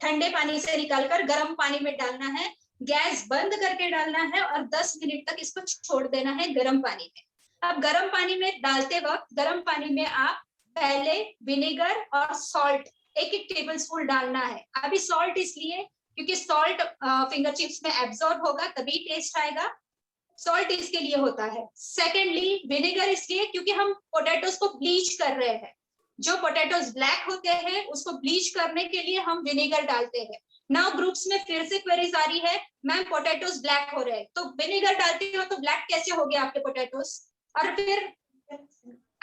ठंडे पानी से निकालकर गर्म पानी में डालना है, गैस बंद करके डालना है और 10 मिनट तक इसको छोड़ देना है गर्म पानी में। अब गर्म पानी में डालते वक्त गर्म पानी में आप पहले विनेगर और सॉल्ट 1-1 टेबल स्पून डालना है। अभी सॉल्ट इसलिए क्योंकि सॉल्ट फिंगर चिप्स में एब्जॉर्ब होगा तभी टेस्ट आएगा, सॉल्ट इसके लिए होता है। सेकेंडली विनेगर इसलिए क्योंकि हम पोटैटोस को ब्लीच कर रहे हैं, जो पोटैटोस ब्लैक होते हैं उसको ब्लीच करने के लिए हम विनेगर डालते हैं। नाउ ग्रुप्स में फिर से क्वेरीज आ रही है, मैम पोटैटोस ब्लैक हो रहे हैं, तो विनेगर डालते हो तो ब्लैक कैसे हो गया आपके पोटैटोस? और फिर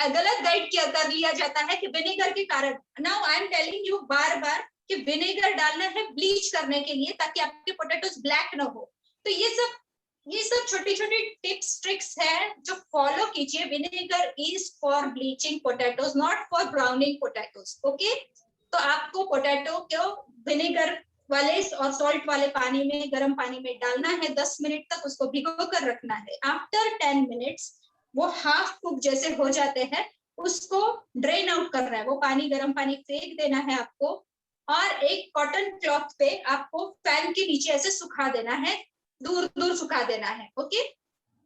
गलत गाइड किया कर लिया जाता है कि विनेगर के कारण। Now I am telling you बार बार कि विनेगर डालना है ब्लीच करने के लिए, ताकि आपके पोटैटोस ब्लैक ना हो। तो ये सब छोटी छोटी टिप्स ट्रिक्स है जो फॉलो कीजिए। Vinegar is for bleaching potatoes, not for browning potatoes. Okay तो आपको पोटैटो को विनेगर वाले और सॉल्ट वाले पानी में, गर्म पानी में डालना है, 10 मिनट तक उसको भिगो कर रखना है। आफ्टर 10 मिनट्स वो हाफ कुक जैसे हो जाते हैं, उसको ड्रेन आउट करना है, वो पानी गर्म पानी फेंक देना है आपको, और एक कॉटन क्लॉथ पे आपको फैन के नीचे ऐसे सुखा देना है, दूर दूर सुखा देना है। ओके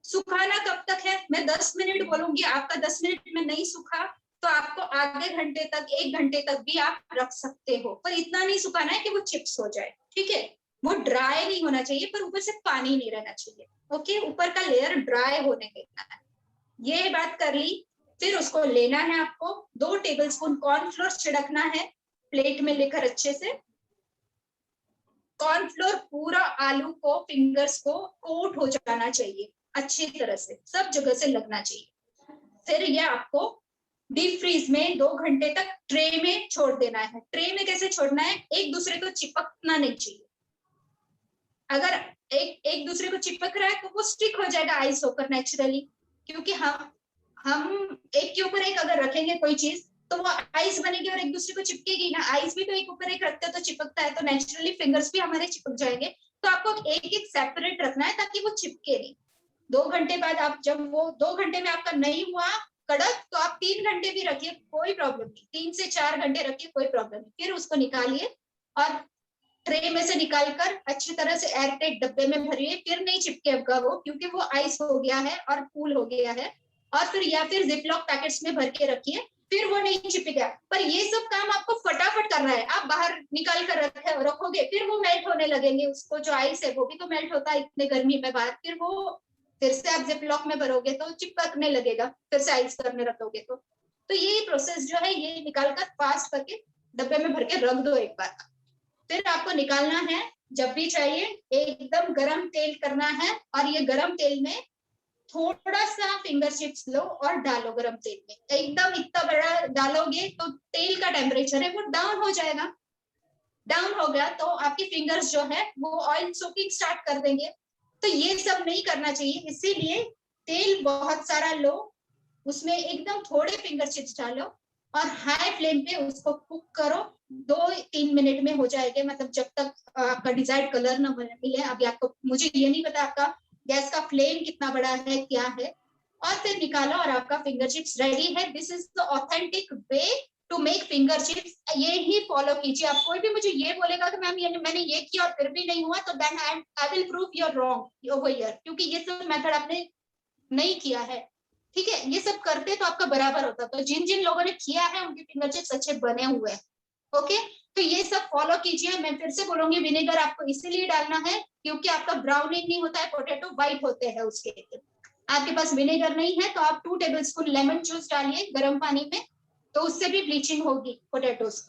सुखाना कब तक है, मैं 10 मिनट बोलूंगी, आपका 10 मिनट में नहीं सूखा तो आपको आधे घंटे तक 1 घंटे तक भी आप रख सकते हो, पर इतना नहीं सुखाना है कि वो चिप्स हो जाए। ठीक है वो ड्राई नहीं होना चाहिए, पर ऊपर से पानी नहीं रहना चाहिए। ओके ऊपर का लेयर ड्राई होने देना है। ये बात कर ली, फिर उसको लेना है आपको, 2 टेबलस्पून कॉर्नफ्लोर छिड़कना है प्लेट में लेकर अच्छे से। कॉर्नफ्लोर पूरा आलू को, फिंगर्स को कोट हो जाना चाहिए, अच्छी तरह से सब जगह से लगना चाहिए। फिर ये आपको डीप फ्रीज में 2 घंटे तक ट्रे में छोड़ देना है। ट्रे में कैसे छोड़ना है, एक दूसरे को चिपकना नहीं चाहिए। अगर एक दूसरे को चिपक रहा है तो वो स्टिक हो जाएगा आइस होकर नेचुरली, क्योंकि हम एक के ऊपर एक अगर रखेंगे कोई चीज तो वो आइस बनेगी और एक दूसरे को चिपकेगी ना। आइस भी तो एक ऊपर एक रखते हैं तो चिपकता है, तो नेचुरली फिंगर्स भी हमारे चिपक जाएंगे। तो आपको एक एक सेपरेट रखना है ताकि वो चिपके नहीं। 2 घंटे बाद आप, जब वो 2 घंटे में आपका नहीं हुआ कड़क, तो आप 3 घंटे भी रखिए, कोई प्रॉब्लम नहीं, 3 से 4 घंटे रखिए, कोई प्रॉब्लम नहीं। फिर उसको निकालिए और ट्रे में से निकालकर अच्छी तरह से एयरटाइट डब्बे में भरिए। फिर नहीं चिपकेगा वो, क्योंकि वो आइस हो गया है और कूल हो गया है। और फिर या फिर जिपलॉक पैकेट्स में भर के रखिए, फिर वो नहीं चिपकेगा। पर ये सब काम आपको फटाफट करना है, आप बाहर निकाल कर रखोगे फिर वो मेल्ट होने लगेंगे, उसको जो आइस है वो भी तो मेल्ट होता है इतने गर्मी में बाहर, फिर से आप जिपलॉक में भरोगे तो चिपकने लगेगा, फिर से आइस करने रखोगे तो ये प्रोसेस जो है ये निकाल कर फास्ट करके डब्बे में भर के रख दो एक बार। फिर आपको निकालना है जब भी चाहिए, एकदम गरम तेल करना है, और ये गरम तेल में थोड़ा सा फिंगर चिप्स लो और डालो गरम तेल में। एकदम इतना बड़ा डालोगे तो तेल का टेम्परेचर है वो डाउन हो जाएगा। डाउन हो गया तो आपकी फिंगर्स जो है वो ऑयल सोकिंग स्टार्ट कर देंगे। तो ये सब नहीं करना चाहिए, इसीलिए तेल बहुत सारा लो, उसमें एकदम थोड़े फिंगर चिप्स डालो और हाई फ्लेम पे उसको कुक करो। 2-3 मिनट में हो जाएगा, मतलब जब तक आपका डिजायर्ड कलर ना मिले। अभी आपको, मुझे ये नहीं पता आपका गैस का फ्लेम कितना बड़ा है क्या है, और फिर निकालो और आपका फिंगर चिप्स रेडी है। This is the authentic way to make finger chips. ये ही फॉलो कीजिए। आप कोई भी मुझे ये बोलेगा कि मैम मैंने ये किया और फिर भी नहीं हुआ, तो then I will prove you are wrong over here, क्योंकि ये सब मेथड आपने नहीं किया है। ठीक है ये सब करते तो आपका बराबर होता। तो जिन जिन लोगों ने किया है उनके फिंगर चिप्स अच्छे बने हुए हैं। ओके तो ये सब फॉलो कीजिए। मैं फिर से बोलूंगी, विनेगर आपको इसीलिए डालना है क्योंकि आपका ब्राउनिंग नहीं होता है, पोटैटो व्हाइट होते हैं उसके। आपके पास विनेगर नहीं है तो आप 2 टेबलस्पून लेमन जूस डालिए गर्म पानी में, तो उससे भी ब्लीचिंग होगी पोटैटोज।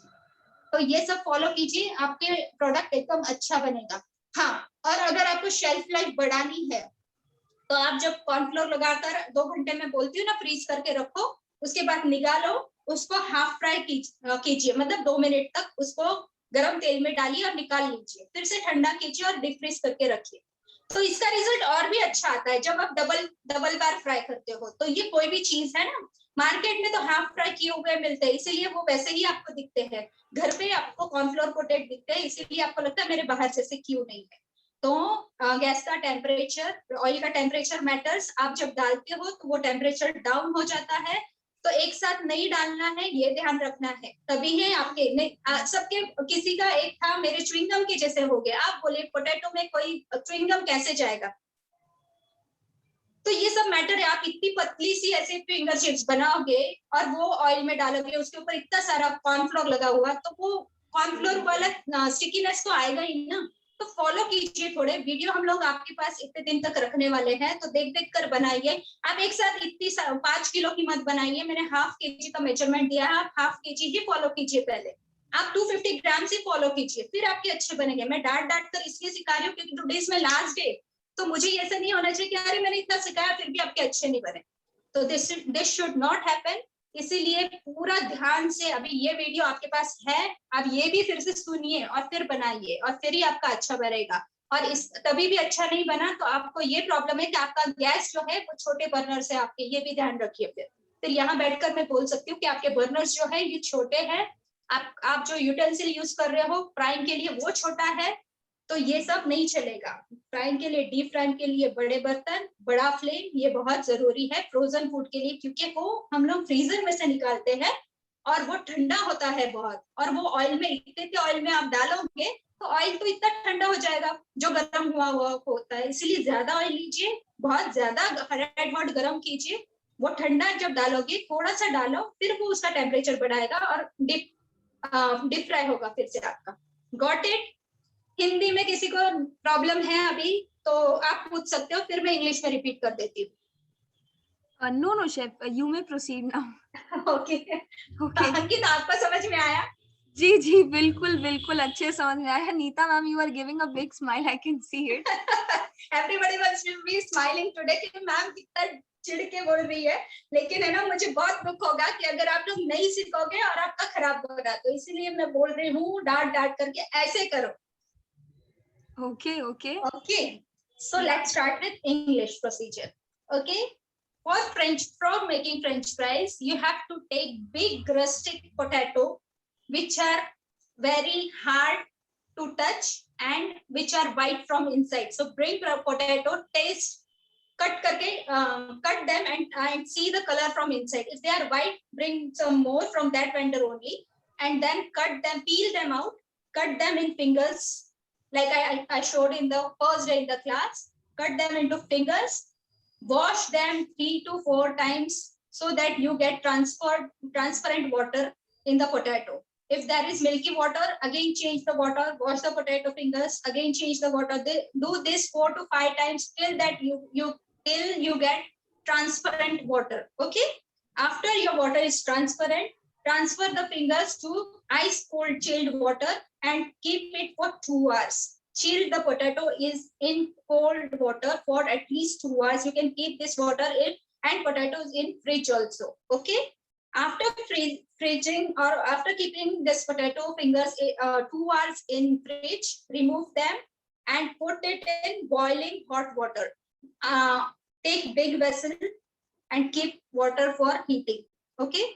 तो ये सब फॉलो कीजिए, आपके प्रोडक्ट एकदम अच्छा बनेगा। हाँ, और अगर आपको शेल्फ लाइफ बढ़ानी है तो आप जब कॉर्नफ्लोर लगाकर 2 घंटे में बोलती हूँ ना फ्रीज करके रखो, उसके बाद निकालो, उसको हाफ फ्राई कीजिए, मतलब 2 मिनट तक उसको गरम तेल में डालिए और निकाल लीजिए, फिर से ठंडा कीजिए और डीप फ्रीज करके रखिए। तो इसका रिजल्ट और भी अच्छा आता है जब आप डबल बार फ्राई करते हो। तो ये कोई भी चीज है ना, मार्केट में तो हाफ फ्राई किए हुए मिलते हैं, इसीलिए वो वैसे ही आपको दिखते हैं। घर पे आपको कॉर्नफ्लोर कोटेड दिखते हैं, इसीलिए आपको लगता है मेरे बाहर जैसे क्यों नहीं है। तो गैस का टेम्परेचर, ऑयल का टेम्परेचर मैटर्स। आप जब डालते हो तो वो टेम्परेचर डाउन हो जाता है, तो एक साथ नहीं डालना है, ये ध्यान रखना है। तभी है आपके नहीं, सबके किसी का एक था मेरे च्युइंगम के जैसे हो गया। आप बोले पोटैटो में कोई च्युइंगम कैसे जाएगा? तो ये सब मैटर है। आप इतनी पतली सी ऐसे फिंगर चिप्स बनाओगे और वो ऑयल में डालोगे, उसके ऊपर इतना सारा कॉर्नफ्लोर लगा हुआ, तो वो कॉर्नफ्लोर वाला स्टिकीनेस तो आएगा ही ना। तो फॉलो कीजिए थोड़े वीडियो, हम लोग आपके पास इतने दिन तक रखने वाले हैं, तो देख देख कर बनाइए। आप एक साथ इतनी 5 किलो की मत बनाइए, मैंने हाफ केजी का मेजरमेंट दिया है, आप हाफ केजी ही फॉलो कीजिए। पहले आप 250 ग्राम से फॉलो कीजिए, फिर आपके अच्छे बनेंगे। मैं डांट डांट कर इसलिए सिखा रही हूँ क्योंकि टुडेज में लास्ट डे, तो मुझे ऐसा नहीं होना चाहिए कि अरे मैंने इतना सिखाया फिर भी आपके अच्छे नहीं बने। तो दिस शुड नॉट हैपन। इसीलिए पूरा ध्यान से अभी ये वीडियो आपके पास है, आप ये भी फिर से सुनिए और फिर बनाइए, और फिर ही आपका अच्छा बनेगा। और इस तभी भी अच्छा नहीं बना तो आपको ये प्रॉब्लम है कि आपका गैस जो है वो छोटे बर्नर से आपके, ये भी ध्यान रखिए। फिर यहाँ बैठकर मैं बोल सकती हूँ कि आपके बर्नर्स जो है ये छोटे हैं, आप जो यूटेंसिल यूज कर रहे हो फ्राइंग के लिए वो छोटा है, तो ये सब नहीं चलेगा। फ्राइंग के लिए, डीप फ्राइंग के लिए बड़े बर्तन, बड़ा फ्लेम, ये बहुत जरूरी है फ्रोजन फूड के लिए, क्योंकि वो हम लोग फ्रीजर में से निकालते हैं और वो ठंडा होता है बहुत, और वो ऑयल में, इतने ऑयल में आप डालोगे तो ऑयल तो इतना ठंडा हो जाएगा जो गर्म हुआ हुआ होता है। इसलिए ज्यादा ऑयल लीजिए, बहुत ज्यादा रेड हॉट गर्म कीजिए, वो ठंडा जब डालोगे थोड़ा सा डालो, फिर वो उसका टेम्परेचर बढ़ाएगा और डीप फ्राई होगा फिर से आपका। Got it? हिंदी में किसी को प्रॉब्लम है अभी तो आप पूछ सकते हो, फिर मैं इंग्लिश में रिपीट कर देती हूँ। No, chef. You may proceed now. Okay Okay. अंकित, आपको समझ में आया? जी जी, बिल्कुल बिल्कुल अच्छे समझ में आया। Neeta ma'am, you are giving a big smile. I can see it. Everybody wants to be smiling today कि मैम कितना चिढ़ के बोल रही है, लेकिन है ना मुझे बहुत दुख होगा कि अगर आप लोग नहीं सीखोगे और आपका खराब होगा। तो इसीलिए मैं बोल रही हूँ डांट डांट करके ऐसे करो। Okay, okay. Okay, so let's start with English procedure. Okay, for making French fries, you have to take big rustic potato, which are very hard to touch and which are white from inside. So bring potato, taste, cut them and see the color from inside. If they are white, bring some more from that vendor only, and then cut them, peel them out, cut them in fingers like I showed in the first day in the class. Cut them into fingers, wash them 3 to 4 times so that you get transparent water in the potato. If there is milky water, again change the water, wash the potato fingers, again change the water. Do this 4 to 5 times till that till you get transparent water. Okay, after your water is transparent, transfer the fingers to ice cold chilled water and keep it for 2 hours. Chill the potato is in cold water for at least 2 hours. You can keep this water in and potatoes in fridge also. Okay, after freezing or after keeping this potato fingers 2 hours in fridge, remove them and put it in boiling hot water. Take big vessel and keep water for heating. Okay,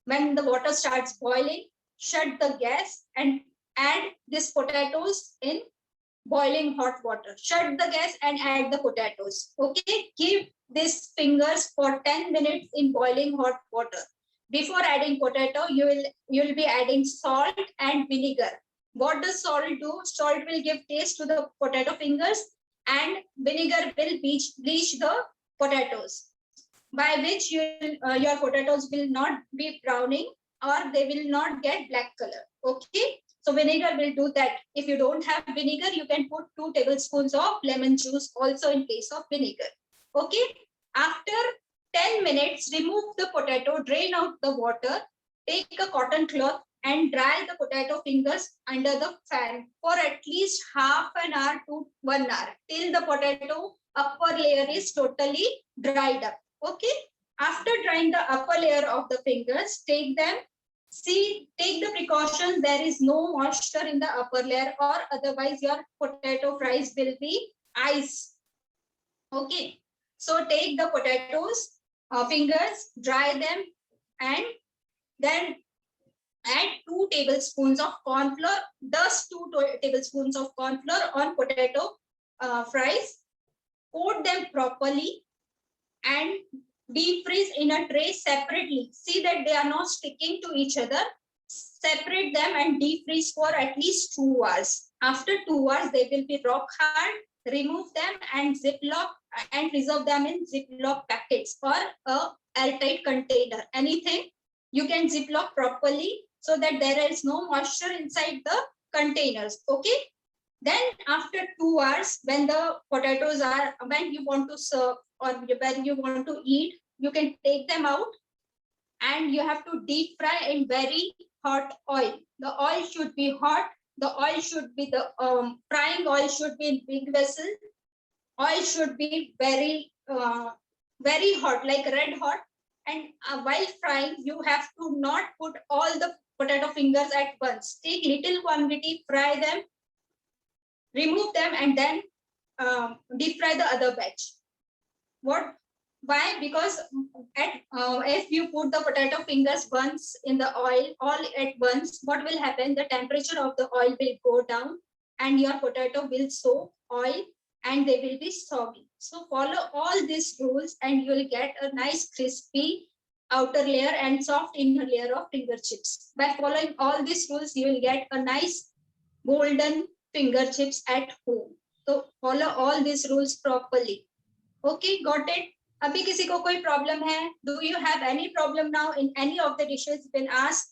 when the water starts boiling, shut the gas and add these potatoes in boiling hot water. Shut the gas and add the potatoes. Okay, keep these fingers for 10 minutes in boiling hot water. Before adding potato, you will be adding salt and vinegar. What does salt do? Salt will give taste to the potato fingers and vinegar will bleach the potatoes, by which your potatoes will not be browning or they will not get black color. Okay, so vinegar will do that. If you don't have vinegar, you can put 2 tablespoons of lemon juice also in place of vinegar. Okay, after 10 minutes, remove the potato, drain out the water, take a cotton cloth and dry the potato fingers under the fan for at least half an hour to 1 hour till the potato upper layer is totally dried up. Okay, after drying the upper layer of the fingers, take the precaution there is no moisture in the upper layer, or otherwise your potato fries will be ice. Okay, so take the potatoes, fingers, dry them, and then add 2 tablespoons of corn flour, dust 2 tablespoons of corn flour on potato fries, coat them properly and deep freeze in a tray separately. See that they are not sticking to each other. Separate them and deep freeze for at least 2 hours. After 2 hours, they will be rock hard. Remove them and ziplock and preserve them in ziplock packets or a airtight container. Anything you can ziplock properly so that there is no moisture inside the containers. Okay. Then after 2 hours, when the potatoes are, when you want to serve or when you want to eat, you can take them out and you have to deep fry in very hot oil. The oil should be hot. The oil should be frying oil should be in big vessel. Oil should be very hot, like red hot. And while frying, you have to not put all the potato fingers at once. Take little quantity, fry them, remove them, and then deep fry the other batch. Why? Because if you put the potato fingers once in the oil all at once, what will happen? The temperature of the oil will go down and your potato will soak oil and they will be soggy. So follow all these rules and you will get a nice crispy outer layer and soft inner layer of finger chips. By following all these rules, you will get a nice golden finger chips at home. So follow all these rules properly. Okay, got it? अभी किसी को कोई problem है? Do you have any problem now in any of the dishes been asked?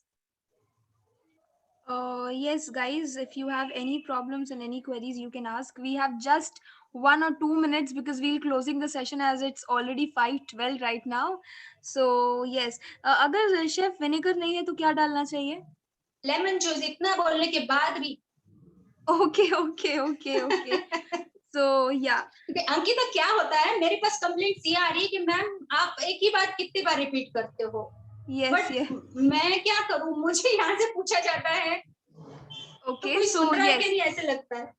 Yes, guys, if you have any problems and any queries, you can ask. We have just 1 or 2 minutes because we're closing the session as it's already 5:12 right now. So, yes. अगर chef vinegar नहीं है तो क्या डालना चाहिए? Lemon juice. इतना बोलने के बाद भी. Okay. So, yeah. अंकिता, क्या होता है, मेरे पास कंप्लेंट्स ये आ रही है कि मैम आप एक ही बात कितनी बार रिपीट करते हो. Yes. मैं क्या करूं, मुझे यहाँ से पूछा जाता है. Okay, तो so सुन रहा है yes. कि नहीं, ऐसे लगता है.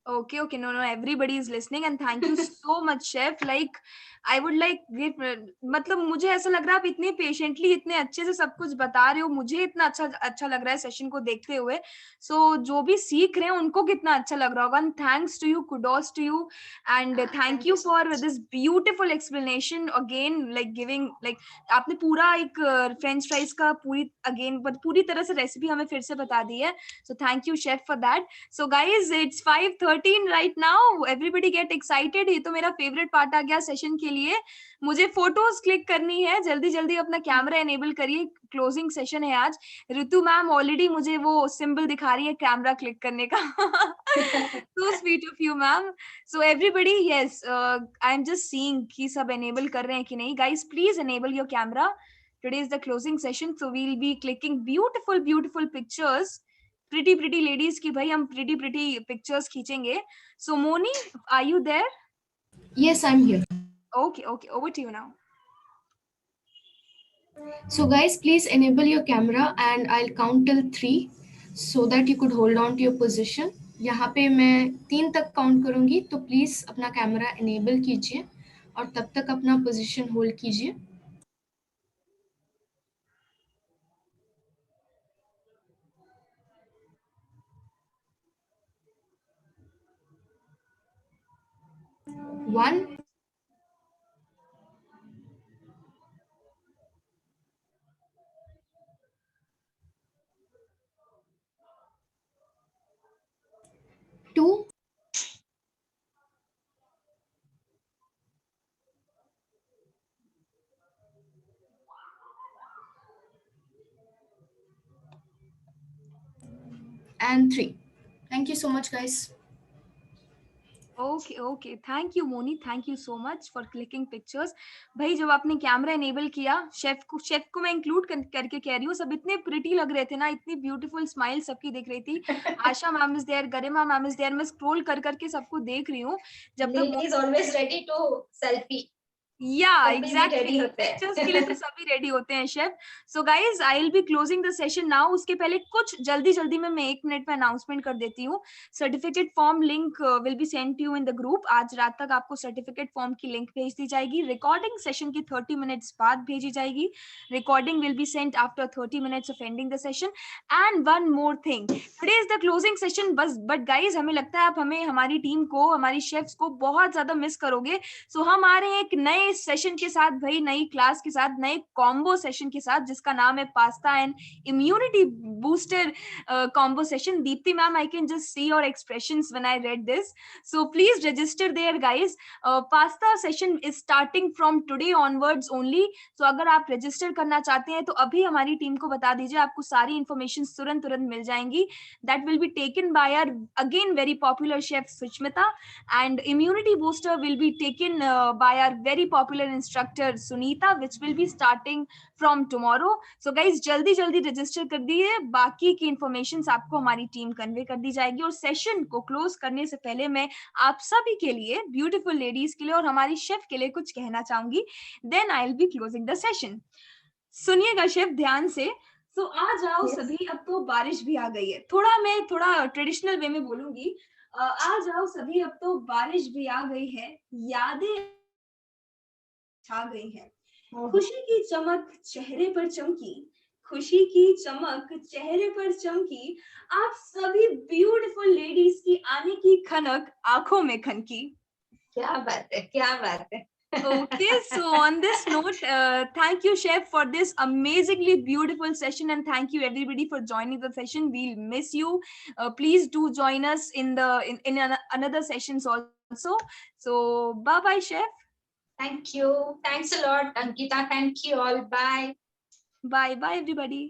Okay, no, everybody is listening and thank you so much, chef. Like, I would like give, मतलब मुझे ऐसा लग रहा है आप इतने पेशेंटली इतने अच्छे से सब कुछ बता रहे हो, मुझे इतना अच्छा लग रहा है सेशन को देखते हुए. So जो भी सीख रहे हैं उनको कितना अच्छा लग रहा होगा. And thanks to you, kudos to you, and thank you for this beautiful explanation again, like giving like आपने पूरा एक French fries का पूरी तरह से रेसिपी हमें फिर से बता दी है. So thank you, chef, for that. So guys, it's 5:13 right now. Everybody get excited. ये तो मेरा फेवरेट पार्ट आ गया सेशन के लिए. मुझे फोटोज क्लिक करनी है. जल्दी अपना कैमरा एनेबल करिए. क्लोजिंग सेशन है आज. ऋतु मैम ऑलरेडी मुझे वो सिंबल दिखा रही है कैमरा क्लिक करने का. So sweet of you, ma'am. So everybody, yes, I'm just seeing कि सब enable कर रहे हैं कि नहीं. Guys, please enable your camera. Today is the closing session, so we'll be clicking beautiful pictures. Pretty ladies की भाई हम pretty pictures खींचेंगे. So Moni, are you there? Yes, I'm here. Okay, over to you now. So guys, please enable your camera and I'll count till 3 so that you could hold on to your position. यहाँ पे मैं 3 तक count करूंगी तो please अपना camera enable कीजिए और तब तक अपना पोजीशन होल्ड कीजिए. 1, 2, 3, and 3. Thank you so much, guys. Okay thank you Moni, thank you so much for clicking pictures. भाई जब आपने कैमरा इनेबल किया, शेफ को मैं इंक्लूड करके कह रही हूँ, सब इतने प्रिटी लग रहे थे ना, इतनी ब्यूटीफुल स्माइल सबकी दिख रही थी। Asha ma'am is there, Garima ma'am is there, मैं स्क्रॉल कर करके सबको देख रही हूँ। जब तक Lily is always ready to selfie. या सभी ready एग्जैक्टली, होते हैं। पिक्चर्स के लिए तो सभी रेडी होते हैं chef. So guys I will be closing the session now. उसके पहले कुछ जल्दी में मैं 1 मिनट में अनाउंसमेंट कर देती हूँ। Certificate form link will be send to you in the group. आज रात तक आपको सर्टिफिकेट फॉर्म की लिंक भेज दी जाएगी। रिकॉर्डिंग सेशन की 30 मिनट्स बाद भेजी जाएगी। Recording will be sent after 30 minutes of ending the session. And one more thing, today is the closing session बस, बट गाइज हमें लगता है आप हमें, हमारी टीम को, हमारी शेफ्स को बहुत ज्यादा मिस करोगे। सो हम आ रहे हैं एक नए सेशन के साथ भाई, नई क्लास के साथ, नए कॉम्बो सेशन के साथ, जिसका नाम है pasta and immunity booster combo session. Deepti ma'am, I can just see your expressions when I read this, so please register there guys. Pasta session is starting from today onwards only. So अगर आप register करना चाहते हैं तो अभी हमारी team को बता दीजिए, आपको सारी इंफॉर्मेशन तुरंत मिल जाएंगी। That will be taken by our again very popular chef Sushmita, and immunity booster will be taken by our very popular instructor Sunita, which will be starting from tomorrow. So guys जल्दी register कर दिए, बाकी की information आपको हमारी team convey कर दी जाएगी। और सेशन को क्लोज करने से पहले मैं आप सभी के लिए, ब्यूटीफुल लेडीज के लिए और हमारी शेफ के लिए कुछ कहना चाहूंगी, then I will be closing the session. सुनिएगा शेफ ध्यान से। तो आ जाओ Yes. सभी, अब तो बारिश भी आ गई है, थोड़ा ट्रेडिशनल वे में बोलूंगी। आ जाओ सभी, अब तो बारिश भी आ गई है, यादें छा गई है, खुशी की चमक चेहरे पर चमकी, खुशी की चमक चेहरे पर चमकी, आप सभी ब्यूटीफुल लेडीज की आने की खनक आंखों में खनकी। क्या बात है, क्या बात है। Okay, so on this note, thank you, Chef, for this amazingly beautiful session, and thank you everybody for joining the session. We'll miss you. Please do join us in another sessions also. So bye bye, Chef. Thank you. Thanks a lot, Ankita. Thank you all. Bye. Bye everybody.